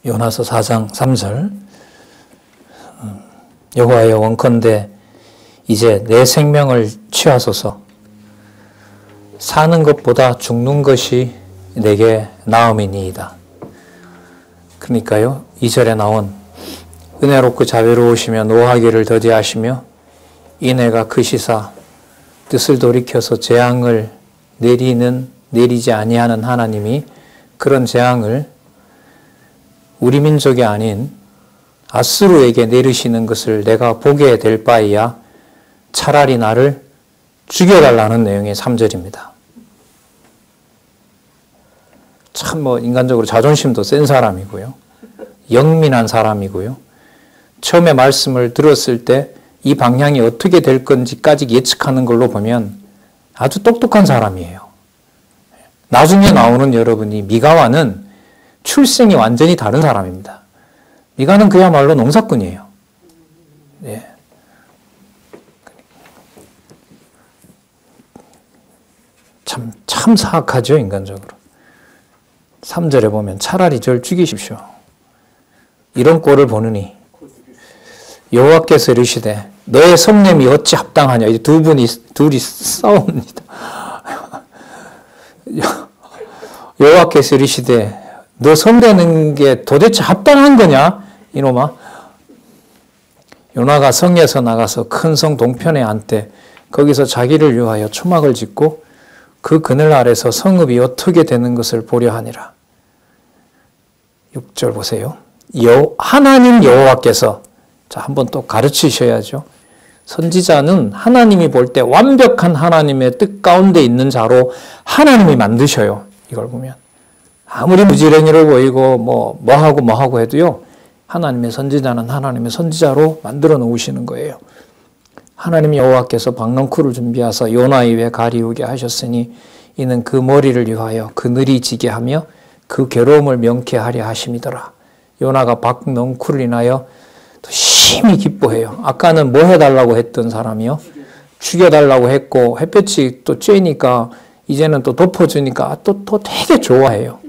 요나서 4장 3절 여호와여 원컨대 이제 내 생명을 취하소서. 사는 것보다 죽는 것이 내게 나음이니이다. 그러니까요, 2절에 나온 은혜롭고 자비로우시며 노하기를 더디하시며 인애가 크시사 뜻을 돌이켜서 재앙을 내리지 아니하는 하나님이 그런 재앙을 우리 민족이 아닌 아수르에게 내리시는 것을 내가 보게 될 바에야 차라리 나를 죽여달라는 내용의 3절입니다. 참 인간적으로 자존심도 센 사람이고요. 영민한 사람이고요. 처음에 말씀을 들었을 때 이 방향이 어떻게 될 건지까지 예측하는 걸로 보면 아주 똑똑한 사람이에요. 나중에 나오는 여러분이 미가와는 출생이 완전히 다른 사람입니다. 미가는 그야말로 농사꾼이에요. 네. 참 사악하죠, 인간적으로. 3절에 보면 차라리 저를 죽이십시오. 이런 꼴을 보느니 여호와께서 이르시되 너의 성냄이 어찌 합당하냐. 이제 둘이 싸웁니다. 여호와께서 이르시되 너 성되는 게 도대체 합당한 거냐 이놈아. 요나가 성에서 나가서 큰 성 동편에 앉되 거기서 자기를 위하여 초막을 짓고 그 그늘 아래서 성읍이 어떻게 되는 것을 보려 하니라. 6절 보세요. 하나님 여호와께서, 자, 한번 또 가르치셔야죠. 선지자는 하나님이 볼 때 완벽한 하나님의 뜻 가운데 있는 자로 하나님이 만드셔요. 이걸 보면 아무리 무지랭이로 보이고 뭐하고 해도요, 하나님의 선지자는 하나님의 선지자로 만들어 놓으시는 거예요. 하나님 여호와께서 박넝쿨을 준비하사 요나 입에 가리우게 하셨으니 이는 그 머리를 위하여 그늘이 지게 하며 그 괴로움을 명쾌하려 하심이더라. 요나가 박넝쿨을 인하여 또 심히 기뻐해요. 아까는 뭐 해달라고 했던 사람이요? 죽여달라고 했고 햇볕이 또 쬐니까 이제는 또 덮어주니까 또 되게 좋아해요.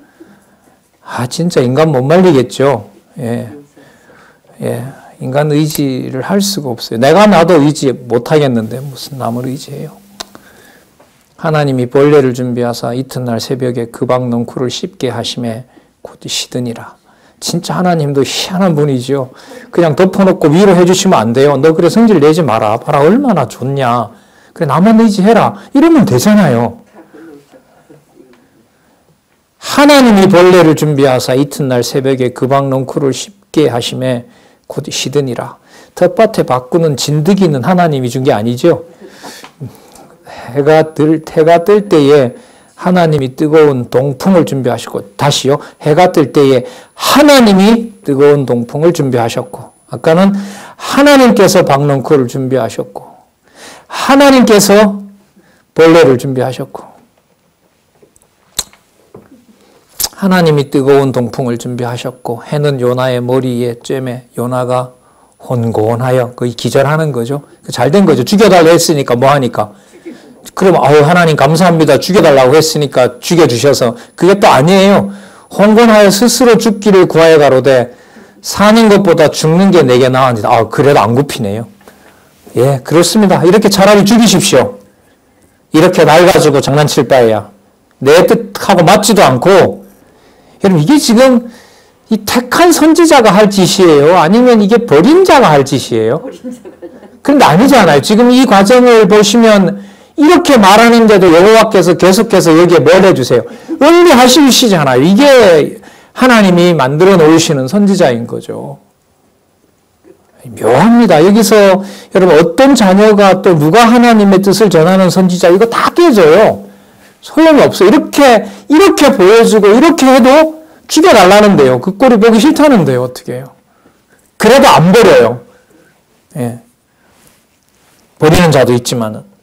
진짜 인간 못 말리겠죠. 예. 인간 의지를 할 수가 없어요. 내가 나도 의지 못 하겠는데 무슨 남을 의지해요. 하나님이 벌레를 준비하사 이튿날 새벽에 그 박넝쿨을 씹게 하심에 곧 시드니라. 진짜 하나님도 희한한 분이죠. 그냥 덮어놓고 위로해 주시면 안 돼요. 너 그래 성질 내지 마라. 봐라 얼마나 좋냐. 그래 나만 의지해라. 이러면 되잖아요. 하나님이 벌레를 준비하사 이튿날 새벽에 그 박넝쿨을 씹게 하심에 곧 시드니라. 텃밭에 바꾸는 진드기는 하나님이 준 게 아니죠. 해가 뜰 때에 하나님이 뜨거운 동풍을 준비하셨고, 다시요. 해가 뜰 때에 하나님이 뜨거운 동풍을 준비하셨고, 아까는 하나님께서 박넝쿨을 준비하셨고, 하나님께서 벌레를 준비하셨고, 하나님이 뜨거운 동풍을 준비하셨고, 해는 요나의 머리에 쬐매 요나가 혼곤하여, 거의 기절하는 거죠. 잘된 거죠. 죽여달라 했으니까 뭐하니까. 그럼 하나님 감사합니다. 죽여달라고 했으니까 죽여주셔서. 그게 또 아니에요. 혼곤하여 스스로 죽기를 구하여 가로되 사는 것보다 죽는 게 내게 나으니라. 그래도 안 굽히네요. 예, 그렇습니다. 이렇게 차라리 죽이십시오. 이렇게 날 가지고 장난칠 바에야. 내 뜻하고 맞지도 않고. 여러분, 이게 지금 이 택한 선지자가 할 짓이에요? 아니면 이게 버린 자가 할 짓이에요? 그런데 아니잖아요. 지금 이 과정을 보시면 이렇게 말하는데도 여호와께서 계속해서 여기에 뭘 해주세요? 응대하시잖아요. 이게 하나님이 만들어 놓으시는 선지자인 거죠. 묘합니다. 여기서 여러분 어떤 자녀가 또 누가 하나님의 뜻을 전하는 선지자 이거 다 깨져요. 소용이 없어요. 이렇게 보여주고 이렇게 해도 죽여달라는데요. 그 꼴이 보기 싫다는데요. 어떻게 해요? 그래도 안 버려요. 예. 버리는 자도 있지만은.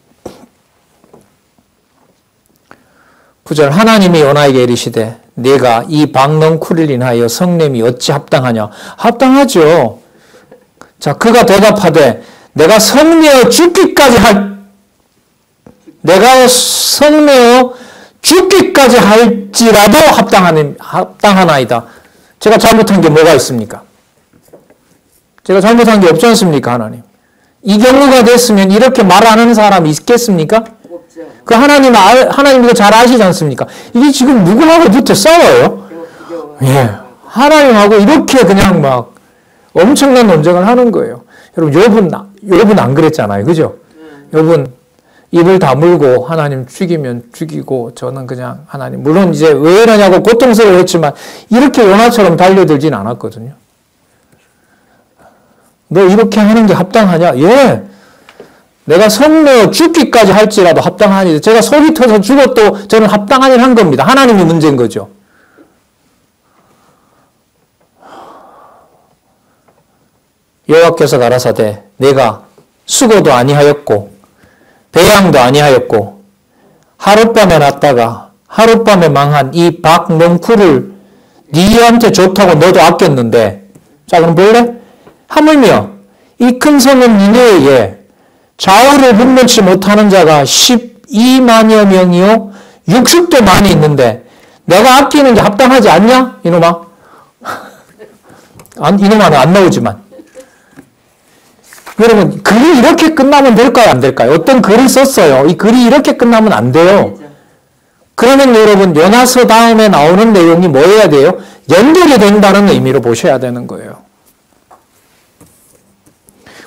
9절 하나님이 요나에게 이르시되 네가 이 박넝쿨을 인하여 성냄이 어찌 합당하냐. 합당하죠. 자, 그가 대답하되 내가 성내어 죽기까지 할지라도 합당하나이다. 제가 잘못한 게 뭐가 있습니까? 제가 잘못한 게 없지 않습니까, 하나님? 이 경우가 됐으면 이렇게 말하는 사람이 있겠습니까? 없죠. 그 하나님 이거 잘 아시지 않습니까? 이게 지금 누구하고 붙어 싸워요? 예. 하나님하고 이렇게 그냥 막 엄청난 논쟁을 하는 거예요. 여러분, 욥은 안 그랬잖아요. 그죠? 욥은 입을 다물고 하나님 죽이면 죽이고 저는 그냥 하나님, 물론 이제 왜 이러냐고 고통스러워했지만 이렇게 요나처럼 달려들진 않았거든요. 너 이렇게 하는 게 합당하냐? 예. 내가 성내어 죽기까지 할지라도 합당하니, 제가 속이 터서 죽어도 저는 합당한 일 한 겁니다. 하나님이 문제인 거죠. 여호와께서 가라사대 내가 수고도 아니하였고 배양도 아니하였고 하룻밤에 났다가 하룻밤에 망한 이 박농쿨을 니한테 좋다고 너도 아꼈는데, 자 그럼 볼래? 하물며 이 큰 성은 니네에 좌우를 분별치 못하는 자가 12만여 명이요 60도 많이 있는데 내가 아끼는 게 합당하지 않냐? 이놈아. 이놈아는 안 나오지만. 여러분, 글이 이렇게 끝나면 될까요? 안 될까요? 어떤 글을 썼어요. 이 글이 이렇게 끝나면 안 돼요. 그러면 여러분, 요나서 다음에 나오는 내용이 뭐여야 돼요? 연결이 된다는 의미로 보셔야 되는 거예요.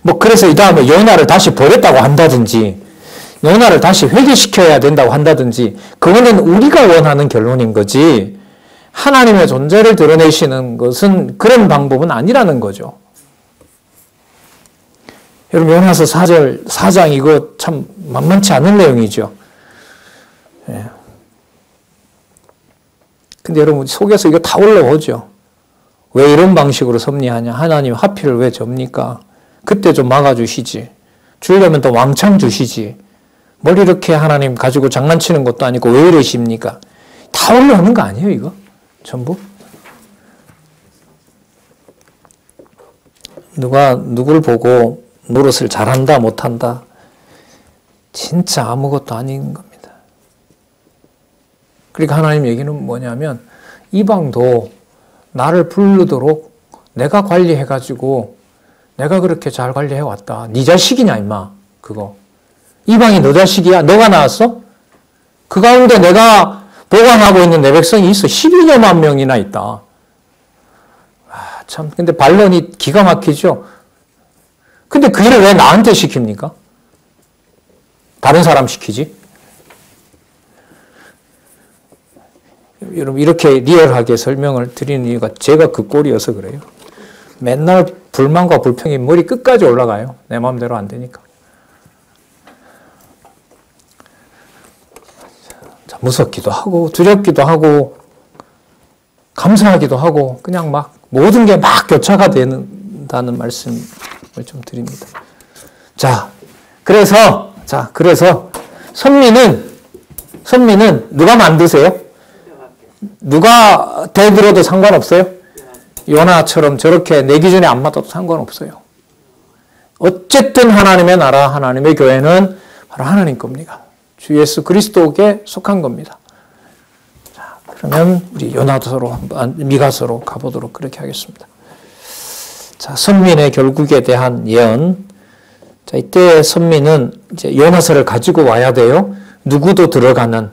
뭐 그래서 이 다음에 요나를 다시 버렸다고 한다든지 요나를 다시 회개시켜야 된다고 한다든지, 그거는 우리가 원하는 결론인 거지 하나님의 존재를 드러내시는 것은 그런 방법은 아니라는 거죠. 여러분, 요나서 4장 이거 참 만만치 않은 내용이죠. 예. 근데 여러분 속에서 이거 다 올라오죠. 왜 이런 방식으로 섭리하냐? 하나님 하필 왜 접니까? 그때 좀 막아주시지. 주려면 또 왕창 주시지. 뭘 이렇게 하나님 가지고 장난치는 것도 아니고 왜 이러십니까? 다 올라오는 거 아니에요, 이거? 전부? 누구를 보고 노릇을 잘한다, 못한다. 진짜 아무것도 아닌 겁니다. 그러니까 하나님 얘기는 뭐냐면, 이방도 나를 부르도록 내가 관리해가지고 내가 그렇게 잘 관리해왔다. 네 자식이냐, 임마. 그거. 이방이 너 자식이야? 너가 낳았어? 그 가운데 내가 보관하고 있는 내 백성이 있어. 12만 명이나 있다. 아, 참. 근데 반론이 기가 막히죠? 근데 그 일을 왜 나한테 시킵니까? 다른 사람 시키지? 여러분, 이렇게 리얼하게 설명을 드리는 이유가 제가 그 꼴이어서 그래요. 맨날 불만과 불평이 머리 끝까지 올라가요. 내 마음대로 안 되니까. 무섭기도 하고 두렵기도 하고 감사하기도 하고 그냥 막 모든 게 막 교차가 된다는 말씀을 좀 드립니다. 자, 그래서 선미는 누가 만드세요? 누가 대들어도 상관없어요? 요나처럼 저렇게 내 기준에 안 맞아도 상관없어요. 어쨌든 하나님의 나라, 하나님의 교회는 바로 하나님 겁니다. 주 예수 그리스도께 속한 겁니다. 자, 그러면 우리 요나서로, 미가서로 가보도록 그렇게 하겠습니다. 자, 선민의 결국에 대한 예언. 자, 이때 선민은 이제 요나서를 가지고 와야 돼요. 누구도 들어가는,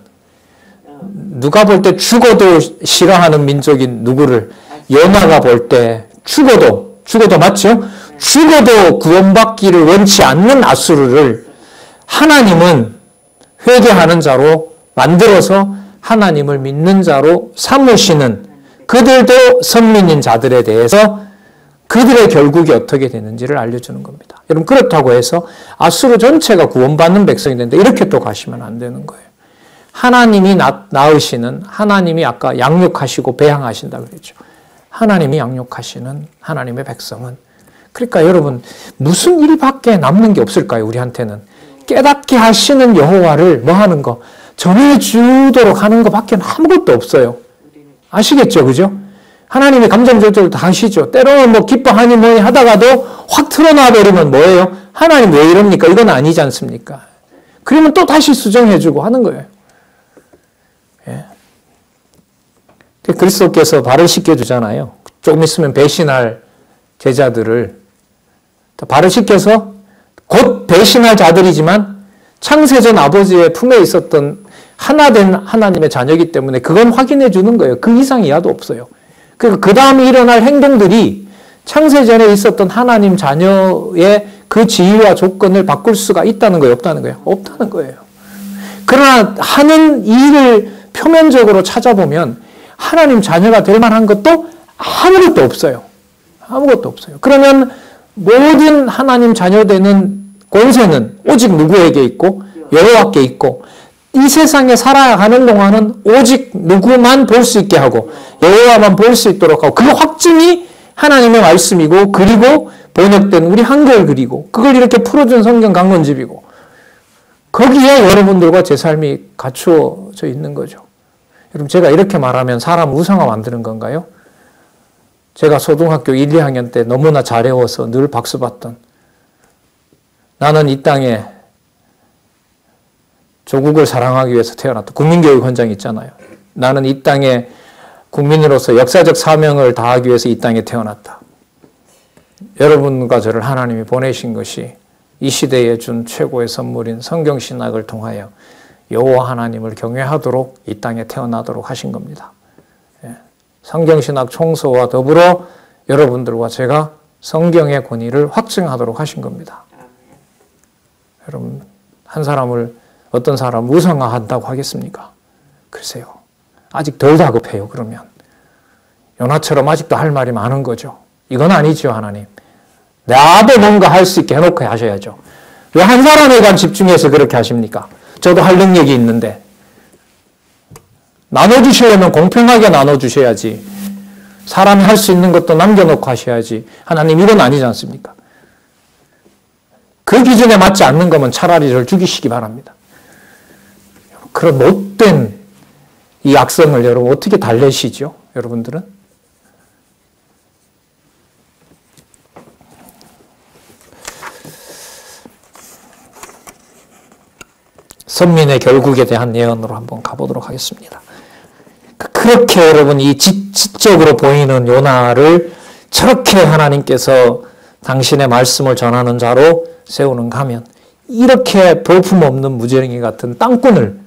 누가 볼 때 죽어도 싫어하는 민족인 누구를 요나가 볼 때 죽어도 맞죠? 죽어도 구원받기를 원치 않는 아수르를 하나님은 회개하는 자로 만들어서 하나님을 믿는 자로 삼으시는, 그들도 선민인 자들에 대해서 그들의 결국이 어떻게 되는지를 알려주는 겁니다. 여러분, 그렇다고 해서 아수르 전체가 구원받는 백성이 되는데 이렇게 또 가시면 안 되는 거예요. 하나님이 낳으시는, 하나님이 아까 양육하시고 배양하신다 그랬죠. 하나님이 양육하시는 하나님의 백성은, 그러니까 여러분 무슨 일밖에 남는 게 없을까요? 우리한테는 깨닫게 하시는 여호와를 뭐 하는 거? 전해주도록 하는 것밖에 아무것도 없어요. 아시겠죠? 그죠? 하나님이 감정 조절을 다 하시죠. 때로는 뭐 기뻐하니 뭐니 하다가도 확 틀어놔 버리면 뭐예요? 하나님 왜 이럽니까? 이건 아니지 않습니까? 그러면 또 다시 수정해주고 하는 거예요. 예. 그리스도께서 발을 씻겨주잖아요. 조금 있으면 배신할 제자들을 발을시켜서 곧 배신할 자들이지만 창세전 아버지의 품에 있었던 하나된 하나님의 자녀이기 때문에 그건 확인해 주는 거예요. 그 이상 이하도 없어요. 그 다음에 일어날 행동들이 창세전에 있었던 하나님 자녀의 그 지위와 조건을 바꿀 수가 있다는 거예요? 없다는 거예요? 없다는 거예요. 그러나 하는 일을 표면적으로 찾아보면 하나님 자녀가 될 만한 것도 아무것도 없어요. 아무것도 없어요. 그러면 모든 하나님 자녀 되는 권세는 오직 누구에게 있고 여호와께 있고 이 세상에 살아가는 동안은 오직 누구만 볼 수 있게 하고 여호와만 볼 수 있도록 하고 그 확증이 하나님의 말씀이고 그리고 번역된 우리 한글 글이고 그걸 이렇게 풀어준 성경 강론집이고 거기에 여러분들과 제 삶이 갖추어져 있는 거죠. 여러분 제가 이렇게 말하면 사람 우상화 만드는 건가요? 제가 초등학교 1, 2학년 때 너무나 잘 외워서 늘 박수 받던 나는 이 땅에 조국을 사랑하기 위해서 태어났다. 국민교육헌장 있잖아요. 나는 이 땅에 국민으로서 역사적 사명을 다하기 위해서 이 땅에 태어났다. 여러분과 저를 하나님이 보내신 것이 이 시대에 준 최고의 선물인 성경신학을 통하여 여호와 하나님을 경외하도록 이 땅에 태어나도록 하신 겁니다. 성경신학 총소와 더불어 여러분들과 제가 성경의 권위를 확증하도록 하신 겁니다. 여러분 한 사람을 어떤 사람 우상화한다고 하겠습니까? 글쎄요. 아직 덜 다급해요. 그러면 요나처럼 아직도 할 말이 많은 거죠. 이건 아니죠. 하나님. 나도 뭔가 할 수 있게 해놓고 하셔야죠. 왜 한 사람에만 집중해서 그렇게 하십니까? 저도 할 능력이 있는데 나눠주시려면 공평하게 나눠주셔야지. 사람이 할 수 있는 것도 남겨놓고 하셔야지. 하나님 이건 아니지 않습니까? 그 기준에 맞지 않는 거면 차라리 저를 죽이시기 바랍니다. 그런 못된 이 악성을 여러분 어떻게 달래시죠? 여러분들은? 선민의 결국에 대한 예언으로 한번 가보도록 하겠습니다. 그렇게 여러분 이 지적으로 보이는 요나를 저렇게 하나님께서 당신의 말씀을 전하는 자로 세우는가 하면 이렇게 볼품없는 무지랭이 같은 땅꾼을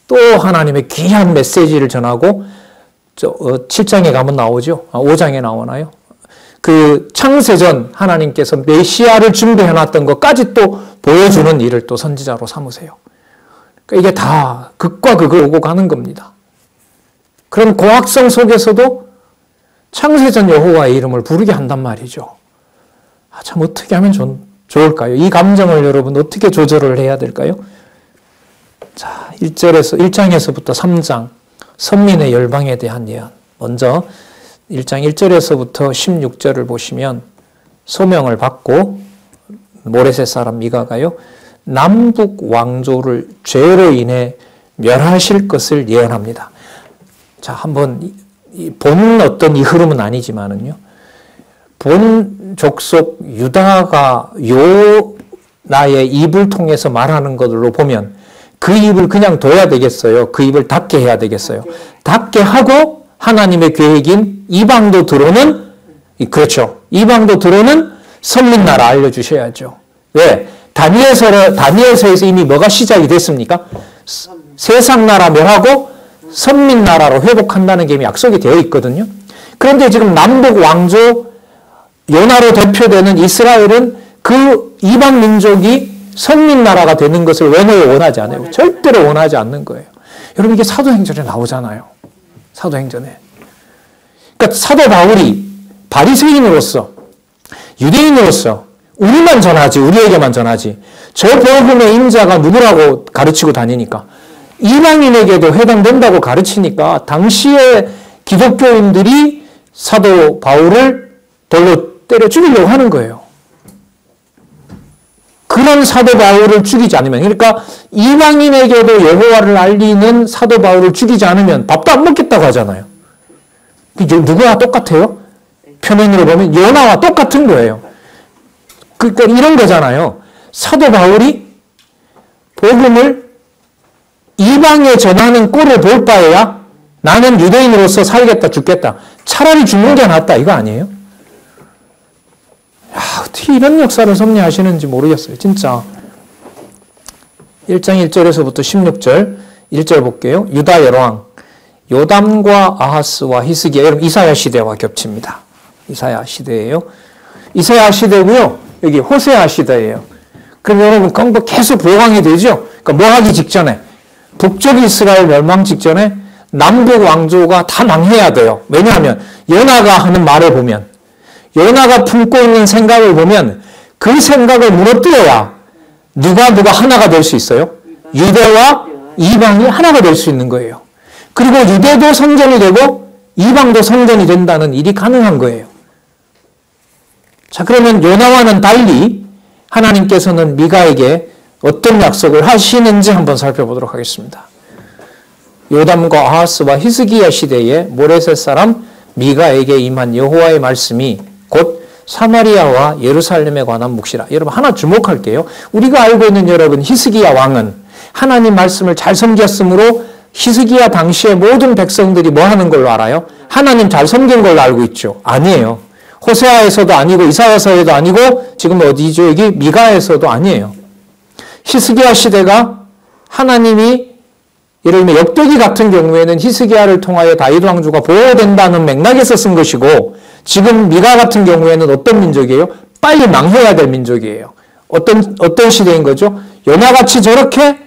또 하나님의 귀한 메시지를 전하고 7장에 가면 나오죠. 5장에 나오나요? 그 창세전 하나님께서 메시아를 준비해놨던 것까지 또 보여주는 일을 또 선지자로 삼으세요. 그러니까 이게 다 극과 극을 오고 가는 겁니다. 그런 고학성 속에서도 창세전 여호와의 이름을 부르게 한단 말이죠. 참 어떻게 하면 좋을까요? 이 감정을 여러분 어떻게 조절을 해야 될까요? 자, 1장에서부터 3장 선민의 열방에 대한 예언. 먼저 1장 1절에서부터 16절을 보시면 소명을 받고 모레셋 사람 미가가요. 남북 왕조를 죄로 인해 멸하실 것을 예언합니다. 자, 한번 본 어떤 이 흐름은 아니지만은요. 본 족속 유다가 요나의 입을 통해서 말하는 것으로 보면 그 입을 그냥 둬야 되겠어요? 그 입을 닫게 해야 되겠어요? 닫게 하고 하나님의 계획인 이방도 들어오는 그렇죠. 이방도 들어오는 선민나라 알려주셔야죠. 왜? 다니엘서에서 이미 뭐가 시작이 됐습니까? 세상나라 멸하고 선민나라로 회복한다는 게 이미 약속이 되어 있거든요. 그런데 지금 남북 왕조 요나로 대표되는 이스라엘은 그 이방 민족이 선민나라가 되는 것을 원하지 않아요. 절대로 원하지 않는 거예요. 여러분 이게 사도행전에 나오잖아요. 사도행전에. 그러니까 사도 바울이 바리새인으로서 유대인으로서 우리만 전하지 우리에게만 전하지 저 복음의 임자가 누구라고 가르치고 다니니까 이방인에게도 해당된다고 가르치니까 당시에 기독교인들이 사도 바울을 돌로 때려 죽이려고 하는 거예요. 그런 사도 바울을 죽이지 않으면 그러니까 이방인에게도 여호와를 알리는 사도 바울을 죽이지 않으면 밥도 안 먹겠다고 하잖아요. 누구와 똑같아요? 표면으로 보면 요나와 똑같은 거예요. 그러니까 이런 거잖아요. 사도 바울이 복음을 이방에 전하는 꼴을 볼 바에야 나는 유대인으로서 살겠다, 죽겠다. 차라리 죽는 게 낫다. 이거 아니에요? 야, 어떻게 이런 역사를 섭리하시는지 모르겠어요. 진짜. 1장 1절에서부터 16절, 1절 볼게요. 유다 여로왕, 요담과 아하스와 히스기야. 여러분, 이사야 시대와 겹칩니다. 이사야 시대예요. 이사야 시대고요. 여기 호세아 시대예요. 그럼 여러분, 그건 계속 보강이 되죠? 그러니까 뭐 하기 직전에, 북쪽 이스라엘 멸망 직전에 남북 왕조가 다 망해야 돼요. 왜냐하면, 요나가 하는 말을 보면, 요나가 품고 있는 생각을 보면 그 생각을 무너뜨려야 누가 하나가 될 수 있어요? 유대와 이방이 하나가 될 수 있는 거예요. 그리고 유대도 성전이 되고 이방도 성전이 된다는 일이 가능한 거예요. 자, 그러면 요나와는 달리 하나님께서는 미가에게 어떤 약속을 하시는지 한번 살펴보도록 하겠습니다. 요담과 아하스와 히스기야 시대에 모레셋 사람 미가에게 임한 여호와의 말씀이 곧 사마리아와 예루살렘에 관한 묵시라. 여러분 하나 주목할게요. 우리가 알고 있는 여러분 히스기야 왕은 하나님 말씀을 잘 섬겼으므로 히스기야 당시의 모든 백성들이 뭐 하는 걸로 알아요? 하나님 잘 섬긴 걸로 알고 있죠. 아니에요. 호세아에서도 아니고 이사야서에도 아니고 지금 어디죠? 여기 미가에서도 아니에요. 히스기야 시대가 하나님이 예를 들면 역대기 같은 경우에는 히스기야를 통하여 다윗 왕조가 보호된다는 맥락에서 쓴 것이고 지금 미가 같은 경우에는 어떤 민족이에요? 빨리 망해야 될 민족이에요. 어떤 시대인 거죠? 요나같이 저렇게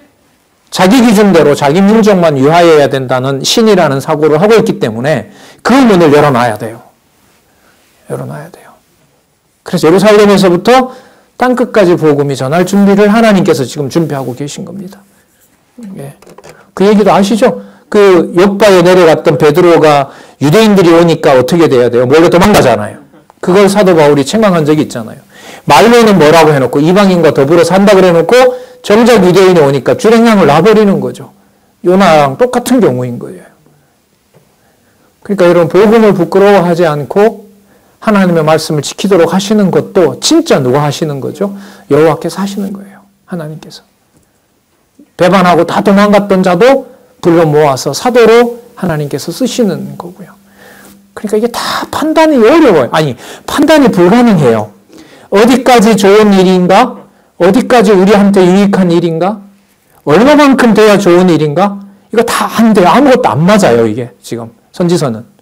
자기 기준대로 자기 민족만 유하여야 된다는 신이라는 사고를 하고 있기 때문에 그 문을 열어놔야 돼요. 열어놔야 돼요. 그래서 예루살렘에서부터 땅끝까지 복음이 전할 준비를 하나님께서 지금 준비하고 계신 겁니다. 예. 그 얘기도 아시죠? 그 요바에 내려갔던 베드로가 유대인들이 오니까 어떻게 돼야 돼요? 몰래 도망가잖아요. 그걸 사도 바울이 책망한 적이 있잖아요. 말로는 뭐라고 해놓고 이방인과 더불어 산다 그래놓고 정작 유대인이 오니까 주랭랑을 놔버리는 거죠. 요나랑 똑같은 경우인 거예요. 그러니까 여러분 복음을 부끄러워하지 않고 하나님의 말씀을 지키도록 하시는 것도 진짜 누가 하시는 거죠? 여호와께서 하시는 거예요. 하나님께서. 배반하고 다 도망갔던 자도 불러 모아서 사도로 하나님께서 쓰시는 거고요. 그러니까 이게 다 판단이 어려워요. 아니, 판단이 불가능해요. 어디까지 좋은 일인가? 어디까지 우리한테 유익한 일인가? 얼마만큼 돼야 좋은 일인가? 이거 다 안 돼요. 아무것도 안 맞아요, 이게 지금 선지서는.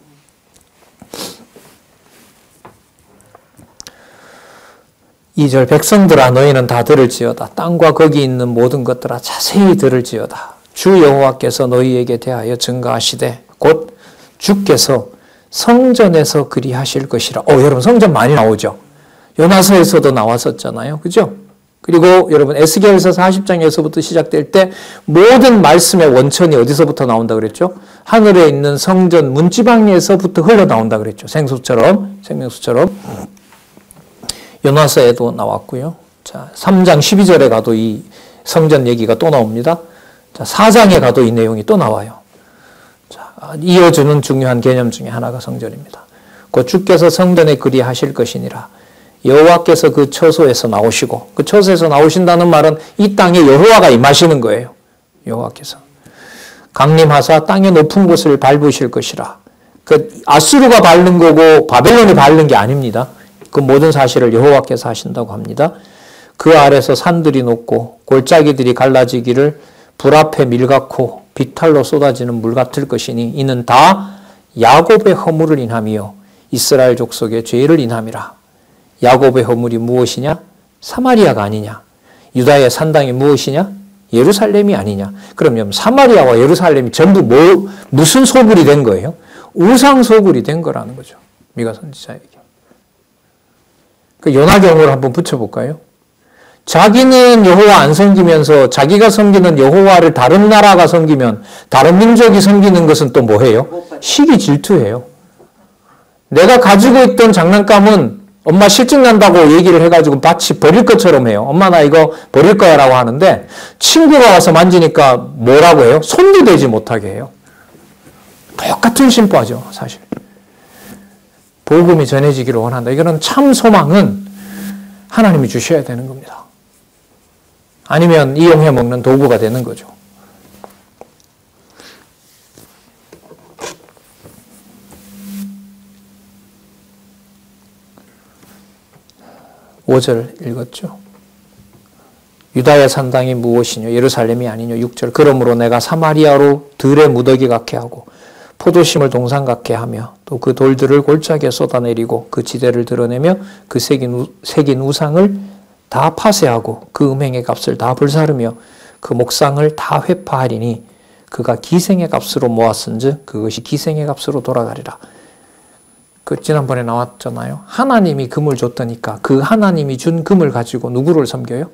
이절 백성들아 너희는 다 들을지어다. 땅과 거기 있는 모든 것들아 자세히 들을지어다. 주 여호와께서 너희에게 대하여 증거하시되 곧 주께서 성전에서 그리하실 것이라. 여러분 성전 많이 나오죠. 요나서에서도 나왔었잖아요. 그죠? 그리고 여러분 에스겔서 40장에서부터 시작될 때 모든 말씀의 원천이 어디서부터 나온다 그랬죠? 하늘에 있는 성전 문지방에서부터 흘러나온다 그랬죠. 생수처럼, 생명수처럼. 요나서에도 나왔고요. 자, 3장 12절에 가도 이 성전 얘기가 또 나옵니다. 자, 4장에 가도 이 내용이 또 나와요. 자, 이어주는 중요한 개념 중에 하나가 성전입니다. 곧 주께서 성전에 그리하실 것이니라. 여호와께서 그 처소에서 나오시고, 그 처소에서 나오신다는 말은 이 땅에 여호와가 임하시는 거예요. 여호와께서. 강림하사 땅의 높은 곳을 밟으실 것이라. 그 아수르가 밟는 거고 바벨론이 밟는 게 아닙니다. 그 모든 사실을 여호와께서 하신다고 합니다. 그 아래서 산들이 높고 골짜기들이 갈라지기를 불 앞에 밀 같고 비탈로 쏟아지는 물 같을 것이니 이는 다 야곱의 허물을 인함이요 이스라엘 족속의 죄를 인함이라. 야곱의 허물이 무엇이냐? 사마리아가 아니냐? 유다의 산당이 무엇이냐? 예루살렘이 아니냐? 그러면 사마리아와 예루살렘이 전부 무슨 소굴이 된 거예요? 우상 소굴이 된 거라는 거죠. 미가 선지자에게. 그 요나경을 한번 붙여볼까요? 자기는 여호와 안 섬기면서 자기가 섬기는 여호와를 다른 나라가 섬기면 다른 민족이 섬기는 것은 또 뭐예요? 시기 질투예요. 내가 가지고 있던 장난감은 엄마 실증 난다고 얘기를 해가지고 마치 버릴 것처럼 해요. 엄마 나 이거 버릴 거야 라고 하는데 친구가 와서 만지니까 뭐라고 해요? 손도 대지 못하게 해요. 똑같은 심보하죠, 사실. 복음이 전해지기를 원한다. 이거는 참 소망은 하나님이 주셔야 되는 겁니다. 아니면 이용해 먹는 도구가 되는 거죠. 5절 읽었죠. 유다의 산당이 무엇이뇨? 예루살렘이 아니뇨? 6절. 그러므로 내가 사마리아로 들의 무더기 같게 하고 포도심을 동산 같게 하며 또 그 돌들을 골짜기에 쏟아내리고 그 지대를 드러내며 그 새긴 우상을 다 파쇄하고 그 음행의 값을 다 불사르며 그 목상을 다 회파하리니 그가 기생의 값으로 모았은즉 그것이 기생의 값으로 돌아가리라. 그 지난번에 나왔잖아요. 하나님이 금을 줬다니까 그 하나님이 준 금을 가지고 누구를 섬겨요?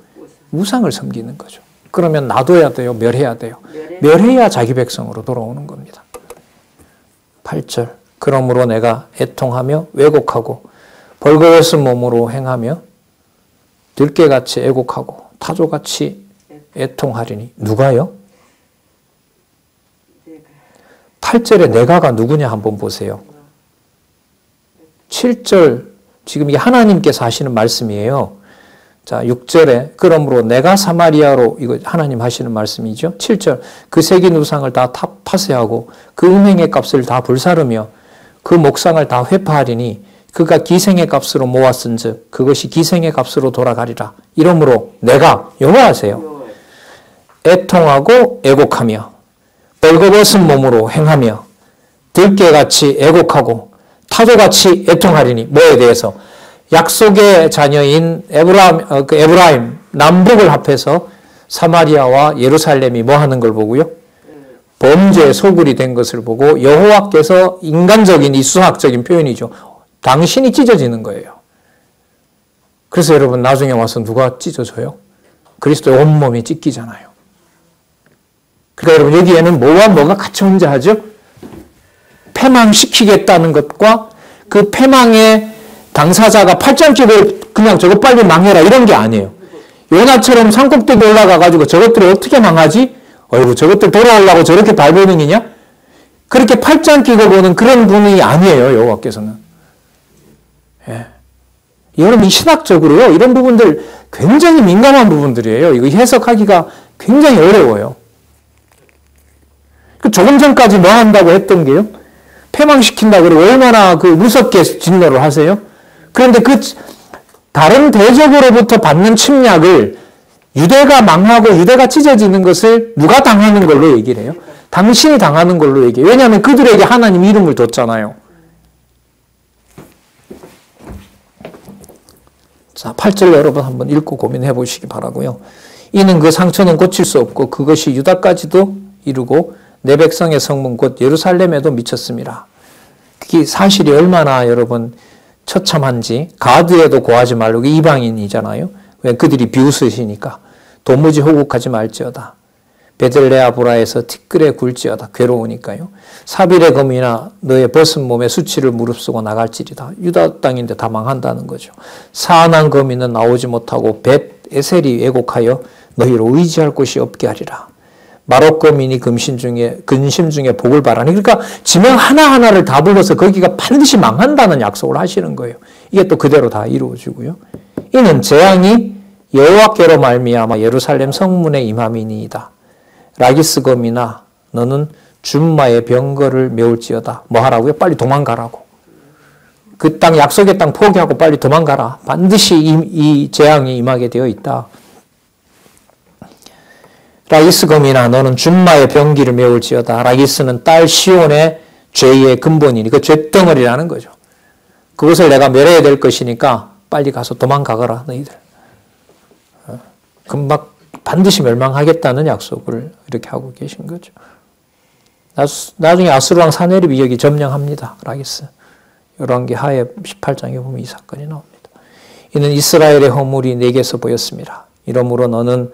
우상을 섬기는 거죠. 그러면 놔둬야 돼요? 멸해야 돼요? 멸해야 자기 백성으로 돌아오는 겁니다. 8절. 그러므로 내가 애통하며 왜곡하고 벌거벗은 몸으로 행하며 들깨같이 애곡하고 타조같이 애통하리니. 누가요? 8절에 내가가 누구냐 한번 보세요. 7절 지금 이게 하나님께서 하시는 말씀이에요. 자, 6절에 그러므로 내가 사마리아로, 이거 하나님 하시는 말씀이죠. 7절 그 새긴 우상을 다 파쇄하고 그 음행의 값을 다 불사르며 그 목상을 다 회파하리니 그가 기생의 값으로 모았은즉 그것이 기생의 값으로 돌아가리라. 이러므로 내가 여호와세요. 애통하고 애곡하며 벌거벗은 몸으로 행하며 들깨같이 애곡하고 타조같이 애통하리니. 뭐에 대해서? 약속의 자녀인 에브라임 남북을 합해서 사마리아와 예루살렘이 뭐 하는 걸 보고요? 범죄의 소굴이 된 것을 보고 여호와께서 인간적인 이 수학적인 표현이죠. 당신이 찢어지는 거예요. 그래서 여러분 나중에 와서 누가 찢어져요? 그리스도의 온몸이 찢기잖아요. 그러니까 여러분 여기에는 뭐와 뭐가 같이 존재하죠? 패망시키겠다는 것과 그 패망의 당사자가 팔짱 끼고 그냥 저거 빨리 망해라 이런 게 아니에요. 요나처럼 산꼭대기 올라가가지고 저것들이 어떻게 망하지? 어이구 저것들 돌아오려고 저렇게 발버둥이냐? 그렇게 팔짱 끼고 보는 그런 분이 아니에요. 여호와께서는. 예. 여러분 신학적으로요. 이런 부분들 굉장히 민감한 부분들이에요. 이거 해석하기가 굉장히 어려워요. 조금 전까지 뭐 한다고 했던 게요? 패망시킨다 그러고 얼마나 그 무섭게 진노를 하세요? 그런데 그 다른 대적으로부터 받는 침략을 유대가 망하고 유대가 찢어지는 것을 누가 당하는 걸로 얘기를 해요? 당신이 당하는 걸로 얘기해요. 왜냐하면 그들에게 하나님 이름을 뒀잖아요. 자, 8절 여러분 한번 읽고 고민해 보시기 바라고요. 이는 그 상처는 고칠 수 없고 그것이 유다까지도 이루고 내 백성의 성문 곧 예루살렘에도 미쳤습니다. 그게 사실이 얼마나 여러분 처참한지. 가드에도 고하지 말고 이방인이잖아요. 왜? 그들이 비웃으시니까. 도무지 호국하지 말지어다. 베들레아브라에서 티끌에 굴지어다. 괴로우니까요. 사빌의 검이나 너의 벗은 몸에 수치를 무릅쓰고 나갈지리다. 유다 땅인데 다 망한다는 거죠. 사안한 거미는 나오지 못하고 벳 에셀이 왜곡하여 너희로 의지할 곳이 없게 하리라. 마롯거민이 근심 중에 복을 바라니. 그러니까 지명 하나하나를 다 불러서 거기가 반드시 망한다는 약속을 하시는 거예요. 이게 또 그대로 다 이루어지고요. 이는 재앙이 여호와께로 말미암아 예루살렘 성문에 임함이니이다. 라기스검이나 너는 준마의 병거를 메울지어다. 뭐 하라고요? 빨리 도망가라고. 그 땅 약속의 땅 포기하고 빨리 도망가라. 반드시 이 재앙이 임하게 되어 있다. 라기스검이나 너는 준마의 병기를 메울지어다. 라기스는 딸 시온의 죄의 근본이니 그 죄덩어리라는 거죠. 그것을 내가 멸해야 될 것이니까 빨리 가서 도망가거라 너희들. 금방 반드시 멸망하겠다는 약속을 이렇게 하고 계신 거죠. 나중에 아수르왕 사네립이 여기 점령합니다. 라기스. 열왕기하에 18장에 보면 이 사건이 나옵니다. 이는 이스라엘의 허물이 내게서 보였습니다. 이러므로 너는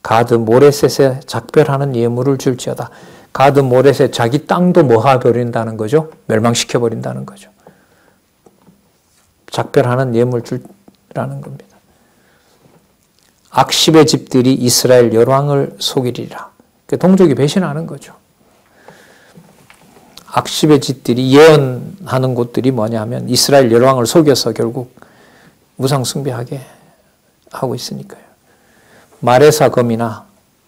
가드 모레셋에 작별하는 예물을 줄지어다. 가드 모레셋 자기 땅도 모아버린다는 거죠. 멸망시켜버린다는 거죠. 작별하는 예물 줄라는 겁니다. 악십의 집들이 이스라엘 열왕을 속이리라. 동족이 배신하는 거죠. 악십의 집들이 예언하는 곳들이 뭐냐면 이스라엘 열왕을 속여서 결국 우상 숭배하게 하고 있으니까요. 마레사검이나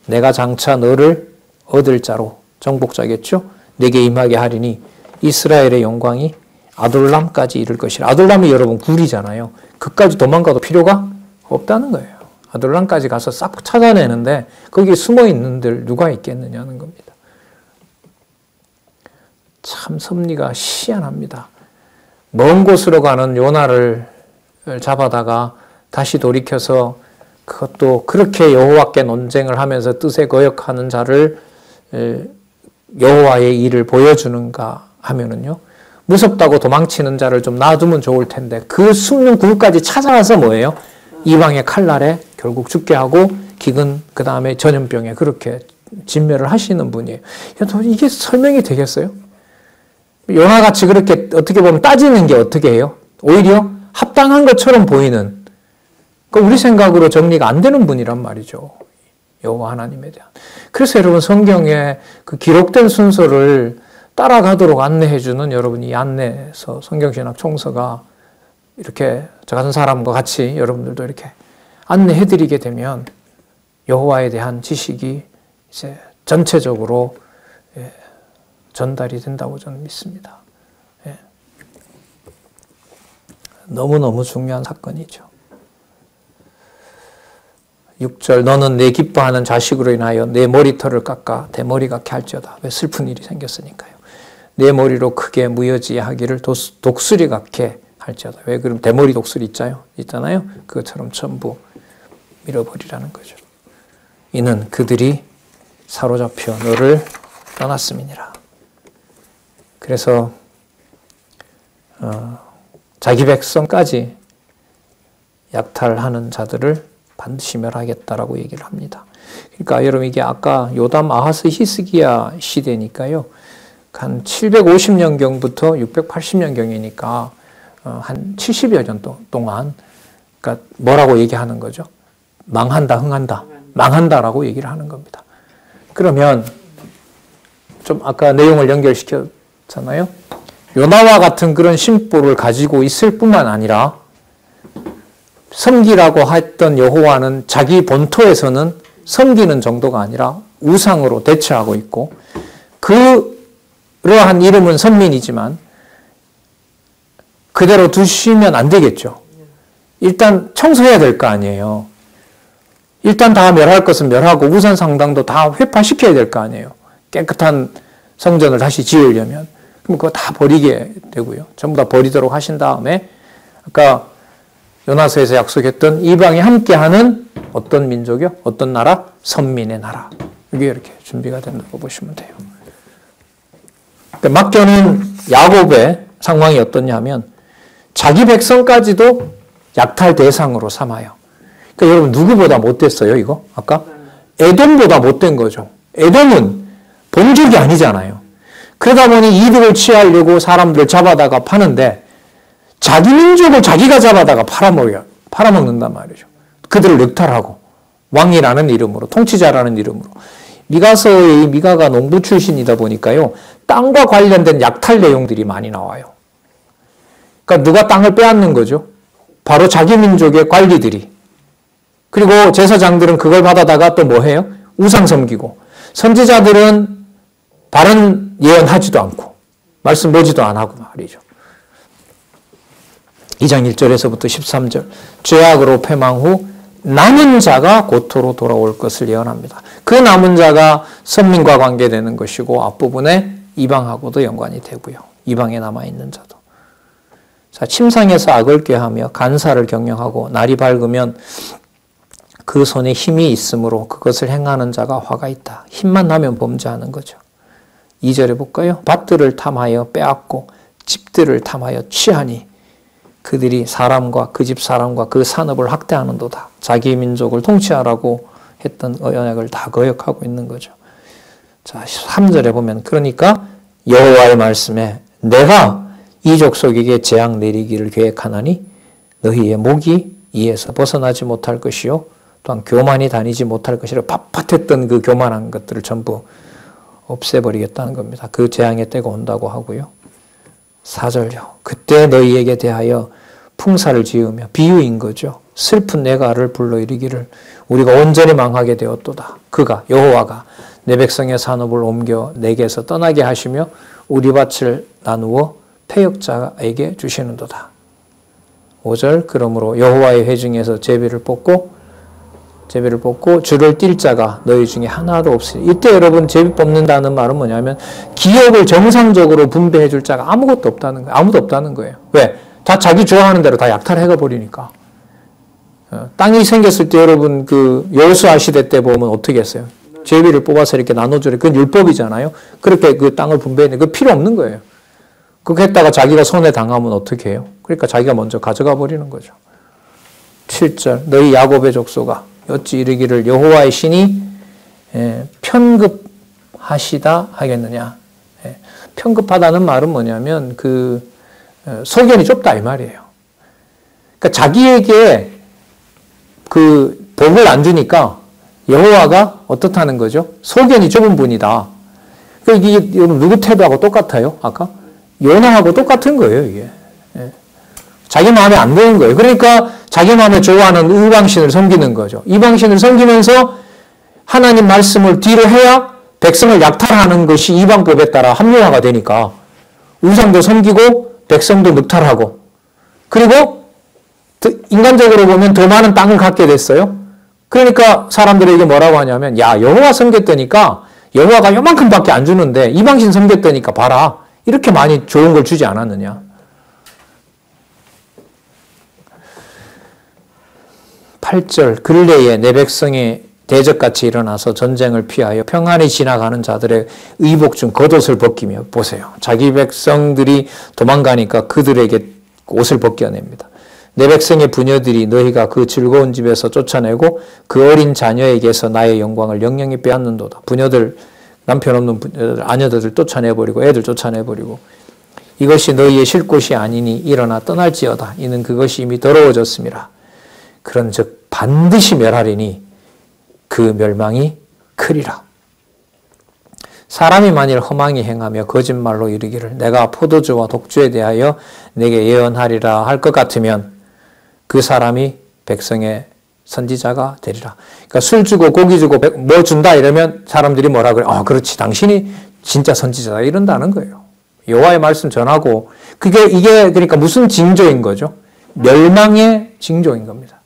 내가 장차 너를 얻을 자로 정복자겠죠. 내게 임하게 하리니 이스라엘의 영광이 아둘람까지 이를 것이라. 아둘람이 여러분 굴이잖아요. 그까지 도망가도 필요가 없다는 거예요. 아둘람까지 가서 싹 찾아내는데 거기 숨어 있는들 누가 있겠느냐는 겁니다. 참 섭리가 희한합니다. 먼 곳으로 가는 요나를 잡아다가 다시 돌이켜서 그것도 그렇게 여호와께 논쟁을 하면서 뜻에 거역하는 자를 여호와의 일을 보여주는가 하면은요, 무섭다고 도망치는 자를 좀 놔두면 좋을 텐데 그 숨는 굴까지 찾아와서 뭐예요? 이방의 칼날에 결국 죽게 하고 기근 그 다음에 전염병에 그렇게 진멸을 하시는 분이에요. 이게 설명이 되겠어요? 요나같이 그렇게 어떻게 보면 따지는 게 어떻게 해요? 오히려 합당한 것처럼 보이는, 우리 생각으로 정리가 안 되는 분이란 말이죠. 여호와 하나님에 대한. 그래서 여러분 성경에 그 기록된 순서를 따라가도록 안내해주는 여러분이 안내서 성경신학 총서가 이렇게 저 같은 사람과 같이 여러분들도 이렇게 안내해드리게 되면 여호와에 대한 지식이 이제 전체적으로 전달이 된다고 저는 믿습니다. 너무너무 중요한 사건이죠. 6절 너는 내 기뻐하는 자식으로 인하여 내 머리털을 깎아 대머리 같게 할지어다. 왜? 슬픈 일이 생겼으니까요. 내 머리로 크게 무여지하기를 독수리 같게 할지어다. 왜? 그럼 대머리 독수리 있잖아요. 그것처럼 전부 밀어버리라는 거죠. 이는 그들이 사로잡혀 너를 떠났음이니라. 그래서 자기 백성까지 약탈하는 자들을 반드시 멸하겠다라고 얘기를 합니다. 그러니까 여러분 이게 아까 요담 아하스 히스기야 시대니까요. 한 750년경부터 680년경이니까 한 70여 년 동안 그러니까 뭐라고 얘기하는 거죠? 망한다, 흥한다, 망한다라고 얘기를 하는 겁니다. 그러면 좀 아까 내용을 연결시켰잖아요. 요나와 같은 그런 심보를 가지고 있을 뿐만 아니라 섬기라고 했던 여호와는 자기 본토에서는 섬기는 정도가 아니라 우상으로 대처하고 있고 그러한 이름은 선민이지만 그대로 두시면 안 되겠죠. 일단 청소해야 될 거 아니에요. 일단 다 멸할 것은 멸하고 우상 상당도 다 회파시켜야 될 거 아니에요. 깨끗한 성전을 다시 지으려면. 그럼 그거 다 버리게 되고요. 전부 다 버리도록 하신 다음에 아까 요나서에서 약속했던 이방에 함께하는 어떤 민족이요? 어떤 나라? 선민의 나라. 이게 이렇게 준비가 된다고 보시면 돼요. 맡겨놓은 야곱의 상황이 어떻냐 하면 자기 백성까지도 약탈 대상으로 삼아요. 그러니까 여러분 누구보다 못됐어요 이거? 아까? 에돔보다 못된 거죠. 에돔은 본족이 아니잖아요. 그러다 보니 이득을 취하려고 사람들 잡아다가 파는데 자기 민족을 자기가 잡아다가 팔아먹는단 말이죠. 그들을 늑탈하고 왕이라는 이름으로 통치자라는 이름으로. 미가서의 미가가 농부 출신이다 보니까요. 땅과 관련된 약탈 내용들이 많이 나와요. 그러니까 누가 땅을 빼앗는 거죠? 바로 자기 민족의 관리들이. 그리고 제사장들은 그걸 받아다가 또 뭐 해요? 우상 섬기고. 선지자들은 바른 예언하지도 않고 말씀 보지도 안 하고 말이죠. 2장 1절에서부터 13절 죄악으로 패망 후 남은 자가 고토로 돌아올 것을 예언합니다. 그 남은 자가 선민과 관계되는 것이고 앞부분에 이방하고도 연관이 되고요. 이방에 남아있는 자도. 자, 침상에서 악을 꾀하며 간사를 경영하고 날이 밝으면 그 손에 힘이 있으므로 그것을 행하는 자가 화가 있다. 힘만 나면 범죄하는 거죠. 2절에 볼까요? 밭들을 탐하여 빼앗고 집들을 탐하여 취하니 그들이 사람과 그 집 사람과 그 산업을 학대하는도다. 자기 민족을 통치하라고 했던 언약을 다 거역하고 있는 거죠. 자, 3절에 보면 그러니까 여호와의 말씀에 내가 이 족속에게 재앙 내리기를 계획하나니 너희의 목이 이에서 벗어나지 못할 것이요 또한 교만이 다니지 못할 것이라 빳빳했던 그 교만한 것들을 전부 없애버리겠다는 겁니다. 그 재앙의 때가 온다고 하고요. 4절요. 그때 너희에게 대하여 풍사를 지으며 비유인 거죠. 슬픈 내가를 불러 이르기를 우리가 온전히 망하게 되었도다. 그가 여호와가 내 백성의 산업을 옮겨 내게서 떠나게 하시며 우리 밭을 나누어 패역자에게 주시는도다. 5절 그러므로 여호와의 회중에서 제비를 뽑고 줄을 띨 자가 너희 중에 하나도 없으니. 이때 여러분 제비 뽑는다는 말은 뭐냐면 기업을 정상적으로 분배해 줄 자가 아무도 없다는 거예요. 왜? 다 자기 좋아하는 대로 다 약탈해 버리니까. 땅이 생겼을 때 여러분 그 여호수아 시대 때 보면 어떻게 했어요? 제비를 뽑아서 이렇게 나눠주래. 그건 율법이잖아요. 그렇게 그 땅을 분배했는데 그 필요 없는 거예요. 그렇게 했다가 자기가 손해 당하면 어떻게 해요? 그러니까 자기가 먼저 가져가 버리는 거죠. 7절 너희 야곱의 족속아 어찌 이르기를 여호와의 신이 편급하시다 하겠느냐. 편급하다는 말은 뭐냐면 그 소견이 좁다 이 말이에요. 그러니까 자기에게 그 복을 안 주니까 여호와가 어떻다는 거죠? 소견이 좁은 분이다. 그러니까 이게 누구 태도하고 똑같아요? 아까 요나하고 똑같은 거예요, 이게. 자기 마음에 안 드는 거예요. 그러니까 자기 마음에 좋아하는 이방신을 섬기는 거죠. 이방신을 섬기면서 하나님 말씀을 뒤로 해야 백성을 약탈하는 것이 이방법에 따라 합리화가 되니까 우상도 섬기고 백성도 늑탈하고 그리고 인간적으로 보면 더 많은 땅을 갖게 됐어요. 그러니까 사람들에게 뭐라고 하냐면 야 여호와 섬겼다니까 여호와가 요만큼밖에 안 주는데 이방신 섬겼다니까 봐라. 이렇게 많이 좋은 걸 주지 않았느냐. 8절 근래에 내 백성이 대적같이 일어나서 전쟁을 피하여 평안히 지나가는 자들의 의복 중 겉옷을 벗기며 보세요. 자기 백성들이 도망가니까 그들에게 옷을 벗겨냅니다. 내 백성의 부녀들이 너희가 그 즐거운 집에서 쫓아내고 그 어린 자녀에게서 나의 영광을 영영히 빼앗는도다. 부녀들 남편 없는 부녀들 아녀들 쫓아내버리고 애들 쫓아내버리고 이것이 너희의 쉴 곳이 아니니 일어나 떠날지어다. 이는 그것이 이미 더러워졌음이라. 그런즉 반드시 멸하리니 그 멸망이 크리라. 사람이 만일 허망히 행하며 거짓말로 이르기를 내가 포도주와 독주에 대하여 내게 예언하리라 할 것 같으면 그 사람이 백성의 선지자가 되리라. 그러니까 술 주고 고기 주고 뭐 준다 이러면 사람들이 뭐라 그래? 그렇지 당신이 진짜 선지자다 이런다는 거예요. 여호와의 말씀 전하고 이게 그러니까 무슨 징조인 거죠? 멸망의 징조인 겁니다.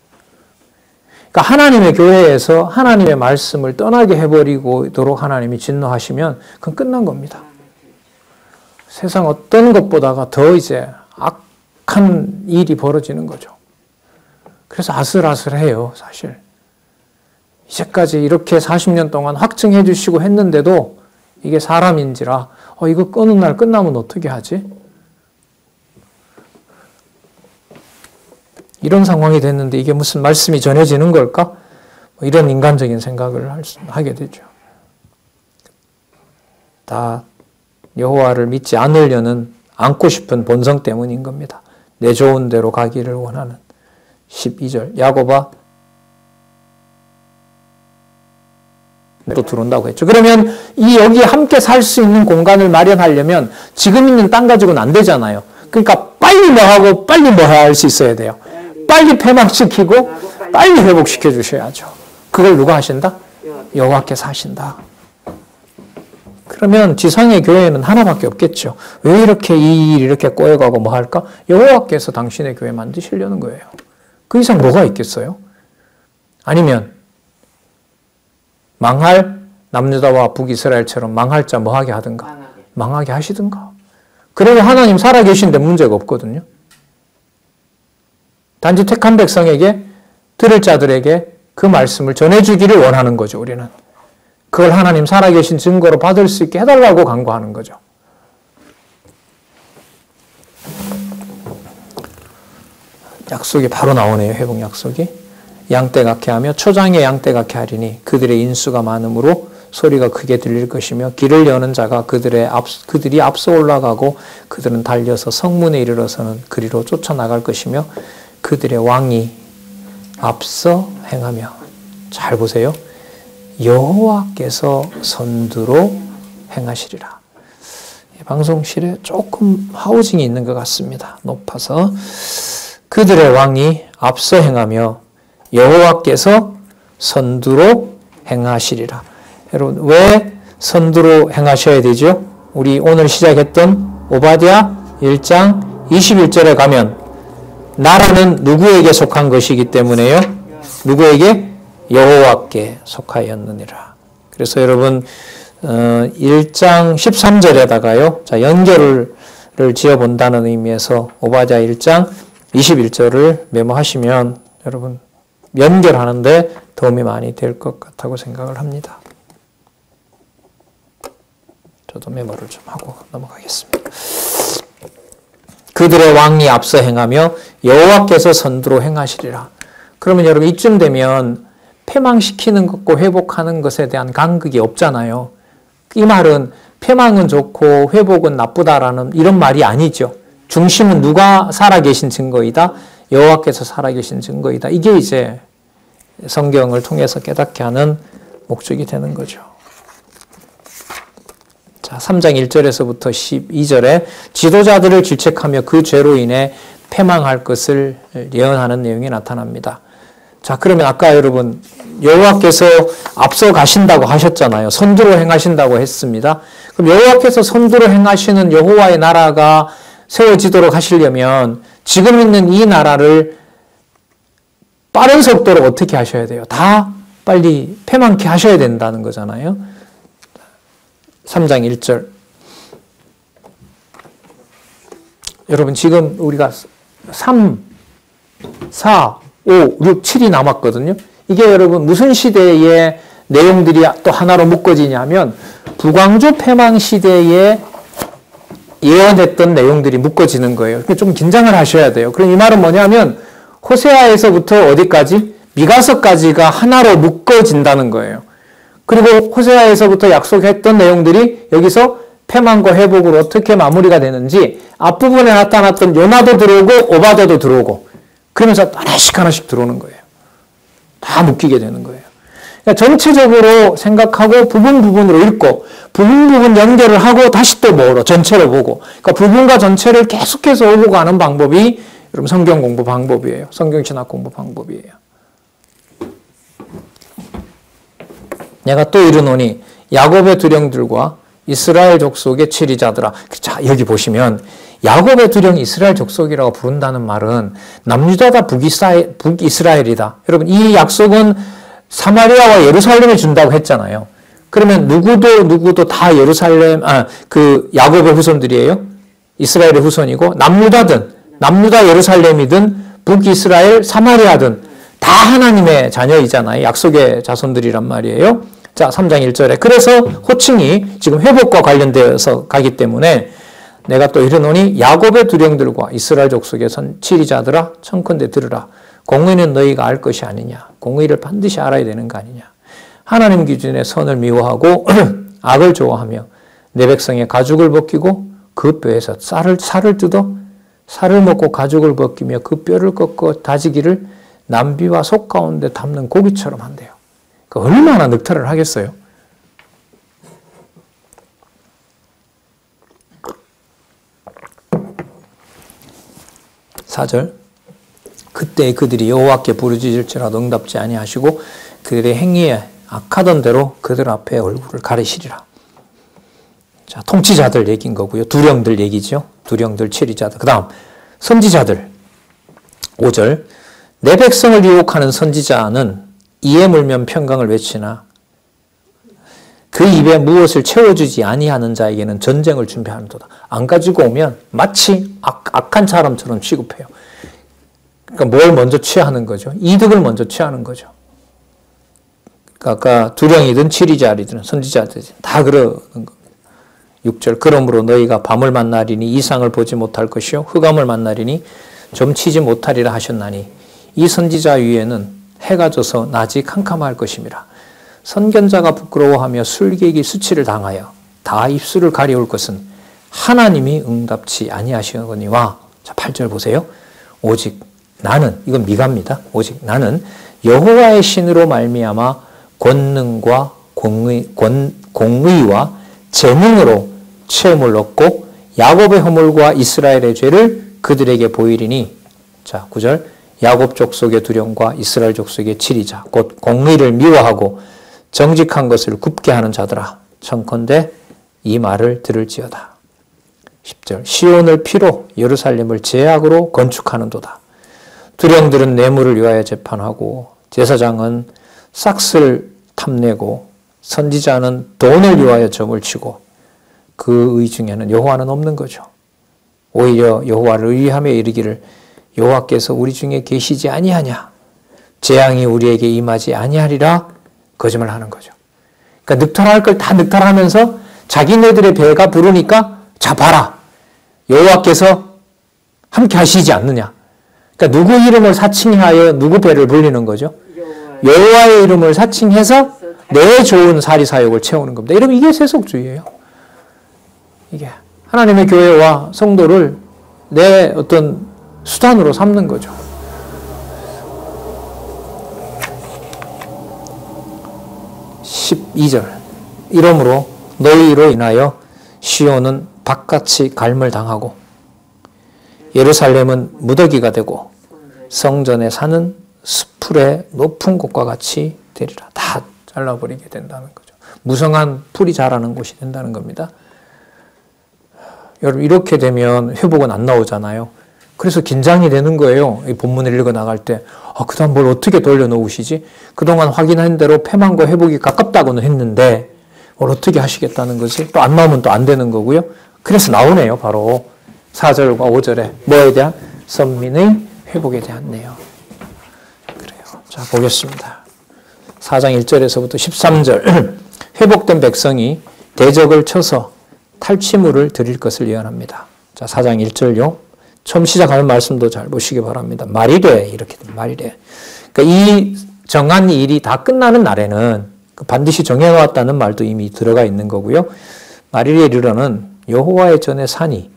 그러니까 하나님의 교회에서 하나님의 말씀을 떠나게 해버리도록 하나님이 진노하시면 그건 끝난 겁니다. 세상 어떤 것보다가 더 이제 악한 일이 벌어지는 거죠. 그래서 아슬아슬해요, 사실. 이제까지 이렇게 40년 동안 확증해 주시고 했는데도 이게 사람인지라 이거 어느 날 끝나면 어떻게 하지? 이런 상황이 됐는데 이게 무슨 말씀이 전해지는 걸까? 이런 인간적인 생각을 하게 되죠. 다 여호와를 믿지 않으려는 않고 싶은 본성 때문인 겁니다. 내 좋은 대로 가기를 원하는. 12절 야곱아 또 들어온다고 했죠. 그러면 여기에 함께 살 수 있는 공간을 마련하려면 지금 있는 땅 가지고는 안 되잖아요. 그러니까 빨리 뭐 하고 빨리 뭐 할 수 있어야 돼요. 빨리 폐망시키고 빨리 회복시켜 주셔야죠. 그걸 누가 하신다? 여호와께서 하신다. 그러면 지상의 교회는 하나밖에 없겠죠. 왜 이렇게 이 일이 이렇게 꼬여가고 뭐 할까? 여호와께서 당신의 교회 만드시려는 거예요. 그 이상 뭐가 있겠어요? 아니면 망할 남유다와 북이스라엘처럼 망할 자 뭐하게 하든가 망하게 하시든가. 그러면 하나님 살아계신데 문제가 없거든요. 단지 택한 백성에게 들을 자들에게 그 말씀을 전해주기를 원하는 거죠. 우리는. 그걸 하나님 살아계신 증거로 받을 수 있게 해달라고 간구하는 거죠. 약속이 바로 나오네요. 회복 약속이. 양떼같게 하며 초장에 양떼같게 하리니 그들의 인수가 많으므로 소리가 크게 들릴 것이며 길을 여는 자가 그들이 앞서 올라가고 그들은 달려서 성문에 이르러서는 그리로 쫓아나갈 것이며 그들의 왕이 앞서 행하며. 잘 보세요. 여호와께서 선두로 행하시리라. 방송실에 조금 하우징이 있는 것 같습니다. 높아서. 그들의 왕이 앞서 행하며 여호와께서 선두로 행하시리라. 여러분 왜 선두로 행하셔야 되죠? 우리 오늘 시작했던 오바댜 1장 21절에 가면 나라는 누구에게 속한 것이기 때문에요? 누구에게? 여호와께 속하였느니라. 그래서 여러분 1장 13절에다가요. 자, 연결을 지어본다는 의미에서 오바댜 1장 21절을 메모하시면 여러분 연결하는데 도움이 많이 될 것 같다고 생각을 합니다. 저도 메모를 좀 하고 넘어가겠습니다. 그들의 왕이 앞서 행하며 여호와께서 선두로 행하시리라. 그러면 여러분 이쯤 되면 패망시키는 것과 회복하는 것에 대한 간극이 없잖아요. 이 말은 패망은 좋고 회복은 나쁘다라는 이런 말이 아니죠. 중심은 누가 살아계신 증거이다? 여호와께서 살아계신 증거이다. 이게 이제 성경을 통해서 깨닫게 하는 목적이 되는 거죠. 자, 3장 1절에서부터 12절에 지도자들을 질책하며 그 죄로 인해 패망할 것을 예언하는 내용이 나타납니다. 자, 그러면 아까 여러분 여호와께서 앞서 가신다고 하셨잖아요. 선두로 행하신다고 했습니다. 그럼 여호와께서 선두로 행하시는 여호와의 나라가 세워지도록 하시려면 지금 있는 이 나라를 빠른 속도로 어떻게 하셔야 돼요? 다 빨리 패망케 하셔야 된다는 거잖아요. 3장 1절. 여러분 지금 우리가 3, 4, 5, 6, 7이 남았거든요. 이게 여러분 무슨 시대의 내용들이 또 하나로 묶어지냐면 북왕조 패망 시대에 예언했던 내용들이 묶어지는 거예요. 좀 긴장을 하셔야 돼요. 그럼 이 말은 뭐냐면 호세아에서부터 어디까지? 미가서까지가 하나로 묶어진다는 거예요. 그리고 호세아에서부터 약속했던 내용들이 여기서 패망과 회복으로 어떻게 마무리가 되는지 앞부분에 나타났던 요나도 들어오고 오바댜도 들어오고 그러면서 하나씩 들어오는 거예요. 다 묶이게 되는 거예요. 그러니까 전체적으로 생각하고 부분으로 읽고 부분 연결을 하고 다시 또 뭐로 전체로 보고 그러니까 부분과 전체를 계속해서 오고 가는 방법이 여러분 성경 공부 방법이에요. 성경 신학 공부 방법이에요. 내가 또 이르노니 야곱의 두령들과 이스라엘 족속의 치리자들아. 자, 여기 보시면 야곱의 두령 이스라엘 족속이라고 부른다는 말은 남유다다 북이스라엘이다. 여러분 이 약속은 사마리아와 예루살렘에 준다고 했잖아요. 그러면 누구도 다 그 야곱의 후손들이에요. 이스라엘의 후손이고 남유다 예루살렘이든 북이스라엘 사마리아든 다 하나님의 자녀이잖아요. 약속의 자손들이란 말이에요. 자, 3장 1절에 그래서 호칭이 지금 회복과 관련되어서 가기 때문에 내가 또 이르노니 야곱의 두령들과 이스라엘 족속의 치리자들아 청컨대 들으라. 공의는 너희가 알 것이 아니냐. 공의를 반드시 알아야 되는 거 아니냐. 하나님 기준의 선을 미워하고 악을 좋아하며 내 백성의 가죽을 벗기고 그 뼈에서 살을 뜯어 살을 먹고 가죽을 벗기며 그 뼈를 꺾어 다지기를 남비와 속 가운데 담는 고기처럼 한대요. 얼마나 늑탈을 하겠어요? (4절) 그때 그들이 여호와께 부르짖을지라도 응답지 아니하시고 그들의 행위에 악하던 대로 그들 앞에 얼굴을 가리시리라. 자, 통치자들 얘기인 거고요. 두령들 얘기죠. 두령들, 치리자들. 그 다음 선지자들. 5절 내 백성을 유혹하는 선지자는 이에 물면 평강을 외치나 그 입에 무엇을 채워주지 아니하는 자에게는 전쟁을 준비하는도다. 안 가지고 오면 마치 악한 사람처럼 취급해요. 그러니까 뭘 먼저 취하는 거죠? 이득을 먼저 취하는 거죠. 그러니까 아까 두령이든 치리자리든 선지자들이든 다 그러는 겁니다. 6절 그러므로 너희가 밤을 만나리니 이상을 보지 못할 것이요 흑암을 만나리니 점치지 못하리라 하셨나니 이 선지자 위에는 해가 져서 낮이 캄캄할 것임이라. 선견자가 부끄러워하며 술객이 수치를 당하여 다 입술을 가리울 것은 하나님이 응답치 아니하시거니와. 자, 8절 보세요. 오직 나는, 이건 미가입니다. 오직 나는 여호와의 신으로 말미암아 권능과 공의와 재능으로 체험을 얻고 야곱의 허물과 이스라엘의 죄를 그들에게 보이리니. 자, 9절 야곱 족속의 두령과 이스라엘 족속의 치리자 곧 공의를 미워하고 정직한 것을 굽게 하는 자들아 청컨대 이 말을 들을지어다. 10절 시온을 피로 예루살렘을 제약으로 건축하는도다. 두령들은 뇌물을 위하여 재판하고 제사장은 싹스를 탐내고 선지자는 돈을 위하여 점을 치고 그 의 중에는 여호와는 없는 거죠. 오히려 여호와를 의뢰하며 이르기를 여호와께서 우리 중에 계시지 아니하냐, 재앙이 우리에게 임하지 아니하리라 거짓말하는 거죠. 그러니까 늑탈할 걸 다 늑탈하면서 자기네들의 배가 부르니까 자 봐라, 여호와께서 함께 하시지 않느냐. 그러니까 누구 이름을 사칭하여 누구 배를 불리는 거죠. 여호와의 이름을 사칭해서 내 좋은 사리사욕을 채우는 겁니다. 여러분, 이게 세속주의예요. 이게 하나님의 교회와 성도를 내 어떤 수단으로 삼는 거죠. 12절 이러므로 너희로 인하여 시온은 박같이 갈물 당하고 예루살렘은 무더기가 되고 성전의 산은 숲풀의 높은 곳과 같이 되리라. 다 잘라버리게 된다는 거죠. 무성한 풀이 자라는 곳이 된다는 겁니다. 여러분, 이렇게 되면 회복은 안 나오잖아요. 그래서 긴장이 되는 거예요. 이 본문을 읽어 나갈 때. 그 다음 뭘 어떻게 돌려놓으시지? 그동안 확인한 대로 패망과 회복이 가깝다고는 했는데 뭘 어떻게 하시겠다는 거지? 또 안 나오면 또 안 되는 거고요. 그래서 나오네요. 바로 4절과 5절에 뭐에 대한? 선민의 회복에 대한 내용. 그래요. 자, 보겠습니다. 4장 1절에서부터 13절. 회복된 백성이 대적을 쳐서 탈취물을 드릴 것을 예언합니다. 자, 4장 1절요. 처음 시작하는 말씀도 잘 보시기 바랍니다. 말이래, 이렇게 말이래. 그러니까 이 정한 일이 다 끝나는 날에는 반드시 정해놓았다는 말도 이미 들어가 있는 거고요. 말이래 이르러는 여호와의 전에 산이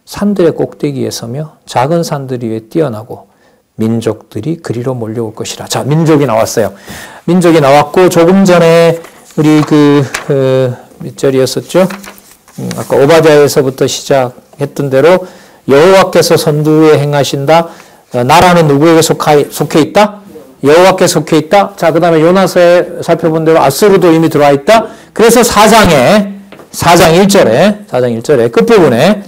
산들의 꼭대기에 서며 작은 산들 위에 뛰어나고 민족들이 그리로 몰려올 것이라. 자, 민족이 나왔어요. 민족이 나왔고 조금 전에 우리 몇 절이었었죠? 아까 오바댜에서부터 시작했던 대로 여호와께서 선두에 행하신다. 나라는 누구에게 속해 있다? 여호와께 속해 있다. 자, 그 다음에 요나서에 살펴본 대로 아수르도 이미 들어와 있다. 그래서 4장 1절에 끝부분에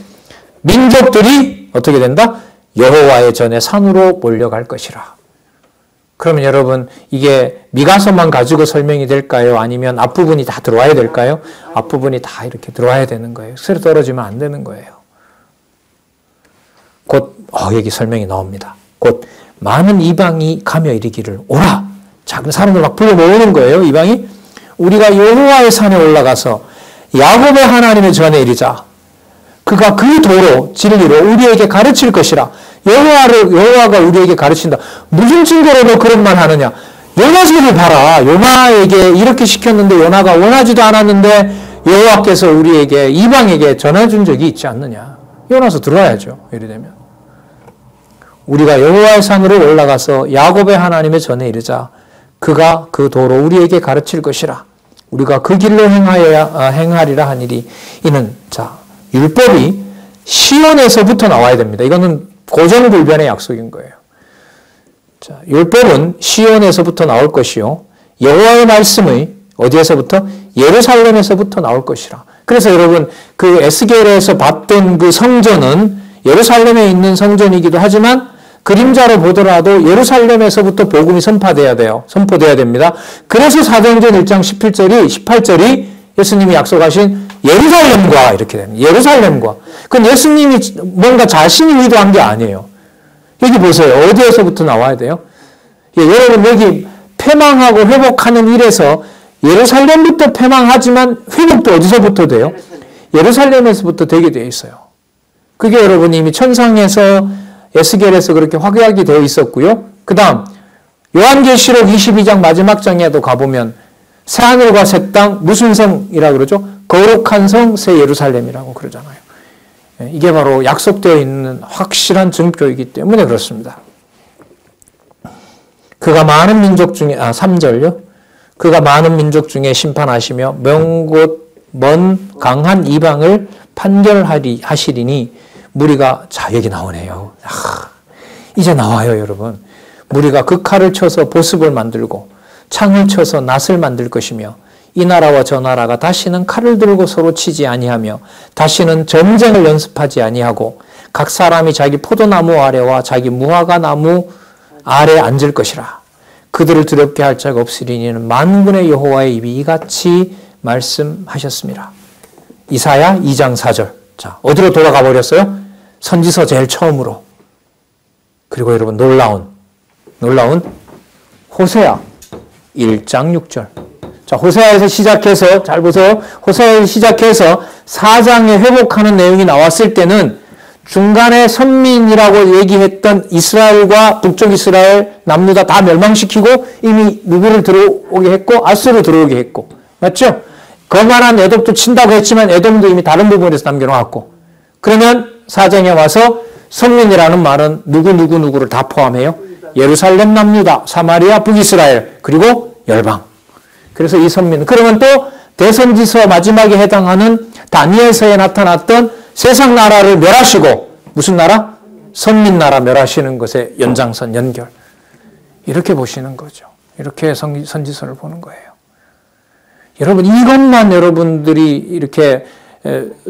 민족들이 어떻게 된다? 여호와의 전에 산으로 몰려갈 것이라. 그러면 여러분, 이게 미가서만 가지고 설명이 될까요? 아니면 앞부분이 다 들어와야 될까요? 앞부분이 다 이렇게 들어와야 되는 거예요. 스스로 떨어지면 안 되는 거예요. 곧 여기 설명이 나옵니다. 곧 많은 이방이 가며 이르기를 오라. 자, 그럼 사람들 막 불러 모으는 거예요. 이방이. 우리가 여호와의 산에 올라가서 야곱의 하나님의 전에 이르자. 그가 그 도로 진리로 우리에게 가르칠 것이라. 여호와가 우리에게 가르친다. 무슨 증거로 너 그런 말 하느냐? 요나서를 봐라. 요나에게 이렇게 시켰는데 요나가 원하지도 않았는데 여호와께서 우리에게 이방에게 전해준 적이 있지 않느냐? 요나서 들어야죠. 이래 되면 우리가 여호와의 산으로 올라가서 야곱의 하나님의 전에 이르자. 그가 그 도로 우리에게 가르칠 것이라. 우리가 그 길로 행하리라 하니리. 이는 자, 율법이 시온에서부터 나와야 됩니다. 이거는 고정불변의 약속인 거예요. 자, 율법은 시온에서부터 나올 것이요. 여호와의 말씀의 어디에서부터? 예루살렘에서부터 나올 것이라. 그래서 여러분, 그 에스겔에서 봤던 그 성전은 예루살렘에 있는 성전이기도 하지만 그림자로 보더라도 예루살렘에서부터 복음이 선포돼야 됩니다. 그래서 사도행전 1장 18절이 예수님이 약속하신 예루살렘과 이렇게 됩니다. 예루살렘과. 그건 예수님이 뭔가 자신이 의도한 게 아니에요. 여기 보세요. 어디에서부터 나와야 돼요? 여러분, 여기 패망하고 회복하는 일에서 예루살렘부터 패망하지만 회복도 어디서부터 돼요? 예루살렘에서부터 되게 되어 있어요. 그게 여러분 이미 천상에서 에스겔에서 그렇게 확약이 되어 있었고요. 그 다음 요한계시록 22장 마지막 장에도 가보면 새하늘과 새 땅, 무슨 성이라고 그러죠? 거룩한 성, 새 예루살렘이라고 그러잖아요. 이게 바로 약속되어 있는 확실한 증표이기 때문에 그렇습니다. 그가 많은 민족 중에, 3절요. 그가 많은 민족 중에 심판하시며 먼 강한 이방을 판결하시리니 무리가, 자, 여기 나오네요. 이제 나와요, 여러분. 무리가 그 칼을 쳐서 보습을 만들고 창을 쳐서 낫을 만들 것이며 이 나라와 저 나라가 다시는 칼을 들고 서로 치지 아니하며 다시는 전쟁을 연습하지 아니하고 각 사람이 자기 포도나무 아래와 자기 무화과 나무 아래 앉을 것이라. 그들을 두렵게 할 자가 없으리니는 만군의 여호와의 입이 이같이 말씀하셨습니다. 이사야 2장 4절. 자, 어디로 돌아가 버렸어요? 선지서 제일 처음으로. 그리고 여러분 놀라운 호세아 1장 6절. 자, 호세아에서 시작해서 잘 보세요. 호세아에서 시작해서 4장에 회복하는 내용이 나왔을 때는 중간에 선민이라고 얘기했던 이스라엘과 북쪽 이스라엘, 남유다 다 멸망시키고 이미 누구를 들어오게 했고 아수르를 들어오게 했고, 맞죠? 거만한 에돔도 친다고 했지만 에돔도 이미 다른 부분에서 남겨놓았고, 그러면 4장에 와서 선민이라는 말은 누구를 다 포함해요. 예루살렘, 남유다, 사마리아, 북이스라엘, 그리고 열방. 그래서 이 선민, 그러면 또 대선지서 마지막에 해당하는 다니엘서에 나타났던 세상 나라를 멸하시고, 무슨 나라? 선민 나라 멸하시는 것의 연장선, 연결. 이렇게 보시는 거죠. 이렇게 선지서를 보는 거예요. 여러분, 이것만 여러분들이 이렇게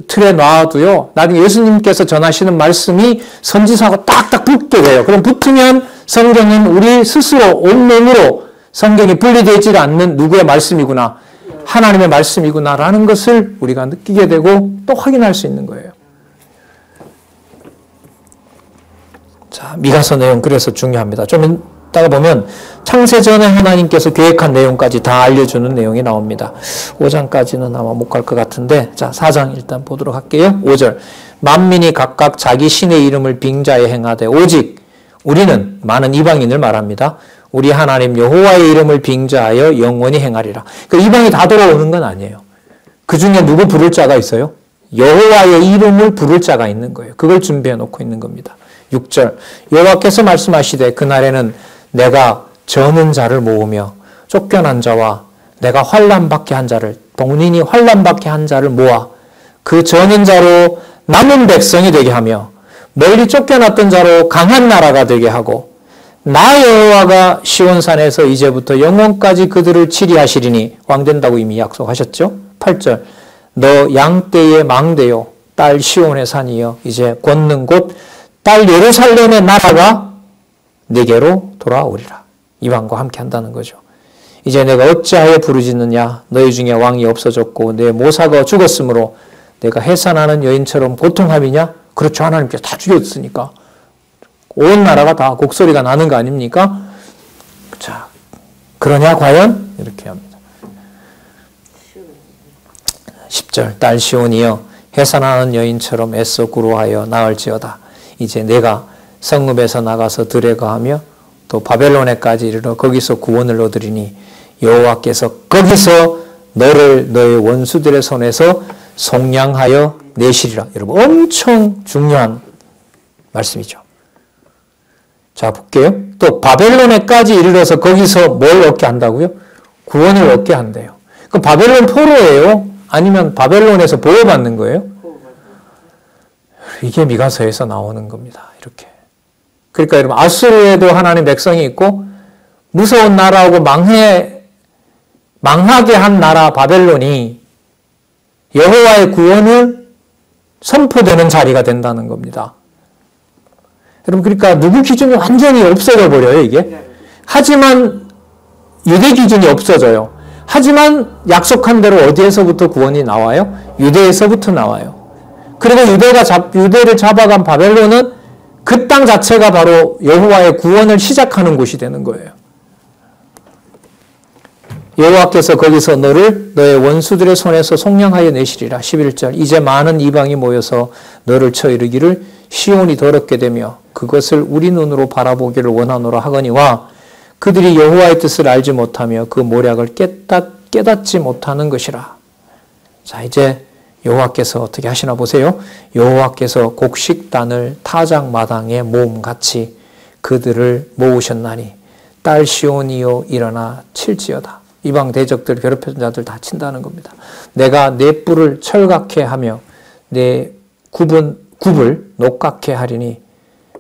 틀에 놔도요, 나중에 예수님께서 전하시는 말씀이 선지서하고 딱딱 붙게 돼요. 그럼 붙으면 성경은 우리 스스로 온몸으로 성경이 분리되지 않는 누구의 말씀이구나, 하나님의 말씀이구나라는 것을 우리가 느끼게 되고 또 확인할 수 있는 거예요. 자, 미가서 내용 그래서 중요합니다. 좀 이따가 보면 창세전에 하나님께서 계획한 내용까지 다 알려주는 내용이 나옵니다. 5장까지는 아마 못 갈 것 같은데, 자, 4장 일단 보도록 할게요. 5절. 만민이 각각 자기 신의 이름을 빙자에 행하되 오직 우리는, 많은 이방인을 말합니다, 우리 하나님 여호와의 이름을 빙자하여 영원히 행하리라. 그러니까 이방이 다 돌아오는 건 아니에요. 그 중에 누구 부를 자가 있어요? 여호와의 이름을 부를 자가 있는 거예요. 그걸 준비해 놓고 있는 겁니다. 6절. 여호와께서 말씀하시되 그날에는 내가 저는 자를 모으며 쫓겨난 자와 내가 환난받게 한 자를, 본인이 환난받게 한 자를 모아 그 저는 자로 남은 백성이 되게 하며 멀리 쫓겨났던 자로 강한 나라가 되게 하고 나 여호와가 시온산에서 이제부터 영원까지 그들을 치리하시리니, 왕된다고 이미 약속하셨죠. 8절. 너 양떼의 망대요 딸 시온의 산이여 이제 권능 곧 딸 예루살렘의 나라가 내게로 돌아오리라. 이방과 함께 한다는 거죠. 이제 내가 어찌하여 부르짖느냐, 너희 중에 왕이 없어졌고 내 모사가 죽었으므로 내가 해산하는 여인처럼 고통함이냐? 그렇죠. 하나님께서 다 죽였으니까 온 나라가 다 곡소리가 나는 거 아닙니까? 자, 그러냐 과연? 이렇게 합니다. 10절. 딸 시온이여 해산하는 여인처럼 애써 구로하여 나을지어다. 이제 내가 성읍에서 나가서 들에 거하며 또 바벨론에까지 이르러 거기서 구원을 얻으리니 여호와께서 거기서 너를 너의 원수들의 손에서 속량하여 내시리라. 여러분, 엄청 중요한 말씀이죠. 자, 볼게요. 또 바벨론에까지 이르러서 거기서 뭘 얻게 한다고요? 구원을 얻게 한대요. 그럼 바벨론 포로예요? 아니면 바벨론에서 보호받는 거예요? 이게 미가서에서 나오는 겁니다. 이렇게. 그러니까 여러분, 아수르에도 하나님 백성이 있고 무서운 나라하고 망하게 한 나라 바벨론이 여호와의 구원을 선포되는 자리가 된다는 겁니다. 여러분, 그러니까 누구 기준이 완전히 없어져 버려요, 이게. 하지만 유대 기준이 없어져요. 하지만 약속한 대로 어디에서부터 구원이 나와요? 유대에서부터 나와요. 그리고 유대를 잡아간 바벨론은 그 땅 자체가 바로 여호와의 구원을 시작하는 곳이 되는 거예요. 여호와께서 거기서 너를 너의 원수들의 손에서 속량하여 내시리라. 11절. 이제 많은 이방이 모여서 너를 쳐 이르기를 시온이 더럽게 되며 그것을 우리 눈으로 바라보기를 원하노라 하거니와 그들이 여호와의 뜻을 알지 못하며 그 모략을 깨닫지 못하는 것이라. 자, 이제 여호와께서 어떻게 하시나 보세요. 여호와께서 곡식단을 타작마당에 모음같이 그들을 모으셨나니 딸 시온이여 일어나 칠지어다. 이방 대적들 괴롭혔던 자들 다 친다는 겁니다. 내가 내 뿔을 철갑게 하며 내 굽을 녹각게 하리니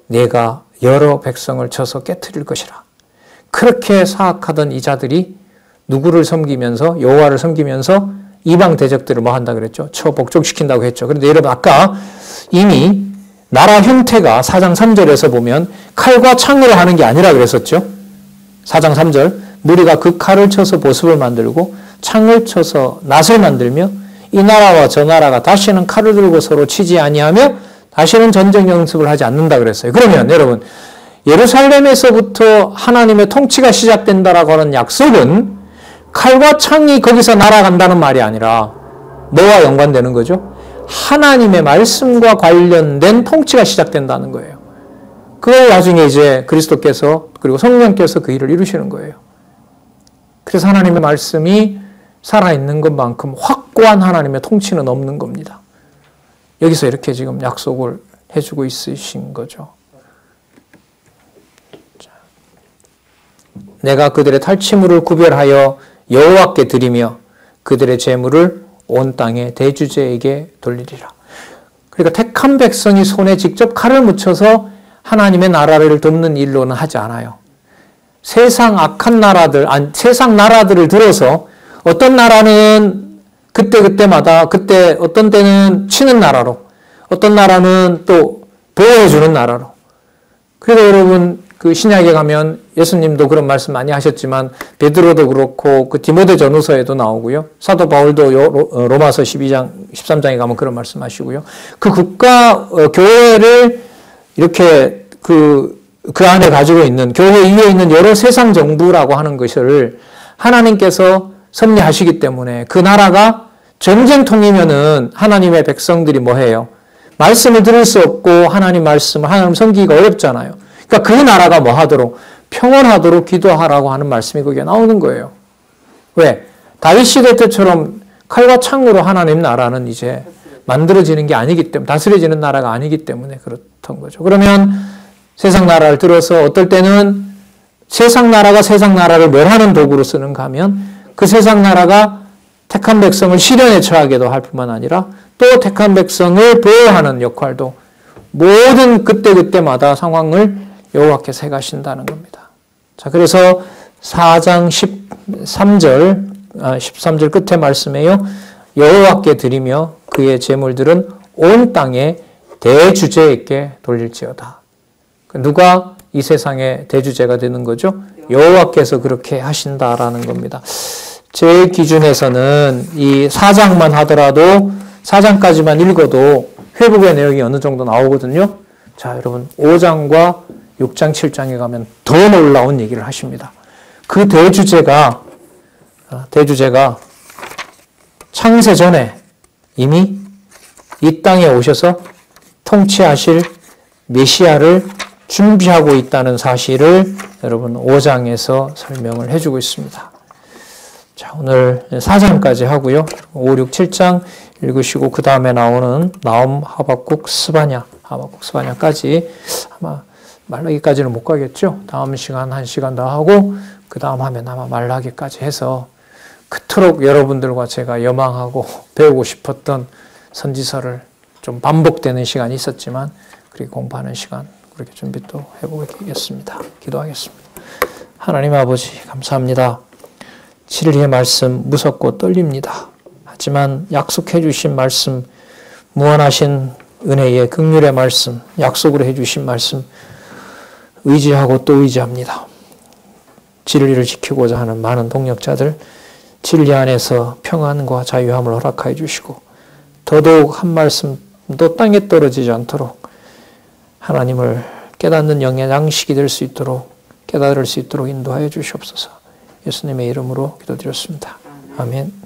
내가 여러 백성을 쳐서 깨트릴 것이라. 그렇게 사악하던 이 자들이 누구를 섬기면서, 여호와를 섬기면서 이방 대적들을 뭐 한다 그랬죠? 쳐 복종시킨다고 했죠. 그런데 여러분, 아까 이미 나라 형태가 4장 3절에서 보면 칼과 창으로 하는 게 아니라 그랬었죠. 4장 3절 무리가 그 칼을 쳐서 보습을 만들고 창을 쳐서 낫을 만들며 이 나라와 저 나라가 다시는 칼을 들고 서로 치지 아니하며 다시는 전쟁 연습을 하지 않는다 그랬어요. 그러면 여러분 예루살렘에서부터 하나님의 통치가 시작된다라고 하는 약속은 칼과 창이 거기서 날아간다는 말이 아니라 뭐와 연관되는 거죠? 하나님의 말씀과 관련된 통치가 시작된다는 거예요. 그걸 나중에 이제 그리스도께서 그리고 성령께서 그 일을 이루시는 거예요. 그래서 하나님의 말씀이 살아있는 것만큼 확고한 하나님의 통치는 없는 겁니다. 여기서 이렇게 지금 약속을 해주고 있으신 거죠. 자, 내가 그들의 탈취물을 구별하여 여호와께 드리며 그들의 재물을 온 땅의 대주제에게 돌리리라. 그러니까 택한 백성이 손에 직접 칼을 묻혀서 하나님의 나라를 돕는 일로는 하지 않아요. 세상 악한 나라들, 세상 나라들을 들어서 어떤 나라는 그때마다 어떤 때는 치는 나라로, 어떤 나라는 또 보호해주는 나라로. 그래서 여러분 그 신약에 가면 예수님도 그런 말씀 많이 하셨지만 베드로도 그렇고 그 디모데 전후서에도 나오고요. 사도 바울도 로마서 12장, 13장에 가면 그런 말씀 하시고요. 그 국가, 교회를 이렇게 그 안에 가지고 있는 교회 이외에 있는 여러 세상 정부라고 하는 것을 하나님께서 섭리하시기 때문에 그 나라가 전쟁통이면은 하나님의 백성들이 뭐 해요? 말씀을 들을 수 없고 하나님 말씀을 하나님 섬기기가 어렵잖아요. 그러니까 그 나라가 뭐 하도록 평온하도록 기도하라고 하는 말씀이 거기에 나오는 거예요. 왜? 다윗 시대 때처럼 칼과 창으로 하나님 나라는 이제 만들어지는 게 아니기 때문에 다스려지는 나라가 아니기 때문에 그렇던 거죠. 그러면 세상 나라를 들어서 어떨 때는 세상 나라가 세상 나라를 멸하는 도구로 쓰는가 하면 그 세상 나라가 택한 백성을 시련에 처하게도 할 뿐만 아니라 또 택한 백성을 보호하는 역할도 모든 그때마다 상황을 여호와께서 해가신다는 겁니다. 자, 그래서 4장 13절 끝에 말씀에요. 여호와께 드리며 그의 제물들은 온 땅의 대주제에게 돌릴지어다. 누가 이 세상의 대주제가 되는 거죠? 여호와께서 그렇게 하신다라는 겁니다. 제 기준에서는 이 4장만 하더라도 4장까지만 읽어도 회복의 내용이 어느 정도 나오거든요. 자, 여러분 5장과 6장, 7장에 가면 더 놀라운 얘기를 하십니다. 그 대주제가 창세 전에 이미 이 땅에 오셔서 통치하실 메시아를 준비하고 있다는 사실을 여러분 5장에서 설명을 해주고 있습니다. 자, 오늘 4장까지 하고요. 5, 6, 7장 읽으시고 그 다음에 나오는 나움, 하박국, 스바냐까지 아마 말라기까지는 못 가겠죠. 다음 시간 1시간 더 하고 그 다음 하면 아마 말라기까지 해서 그토록 여러분들과 제가 염망하고 배우고 싶었던 선지서를 좀 반복되는 시간이 있었지만 그렇게 공부하는 시간 그렇게 준비 또 해보겠습니다. 기도하겠습니다. 하나님 아버지 감사합니다. 7일의 말씀 무섭고 떨립니다. 하지만 약속해 주신 말씀, 무한하신 은혜의 긍휼의 말씀, 약속으로 해 주신 말씀 의지하고 또 의지합니다. 진리를 지키고자 하는 많은 동력자들 진리 안에서 평안과 자유함을 허락하여 주시고 더더욱 한 말씀도 땅에 떨어지지 않도록 하나님을 깨닫는 영의 양식이 될 수 있도록 깨달을 수 있도록 인도하여 주시옵소서. 예수님의 이름으로 기도드렸습니다. 아멘.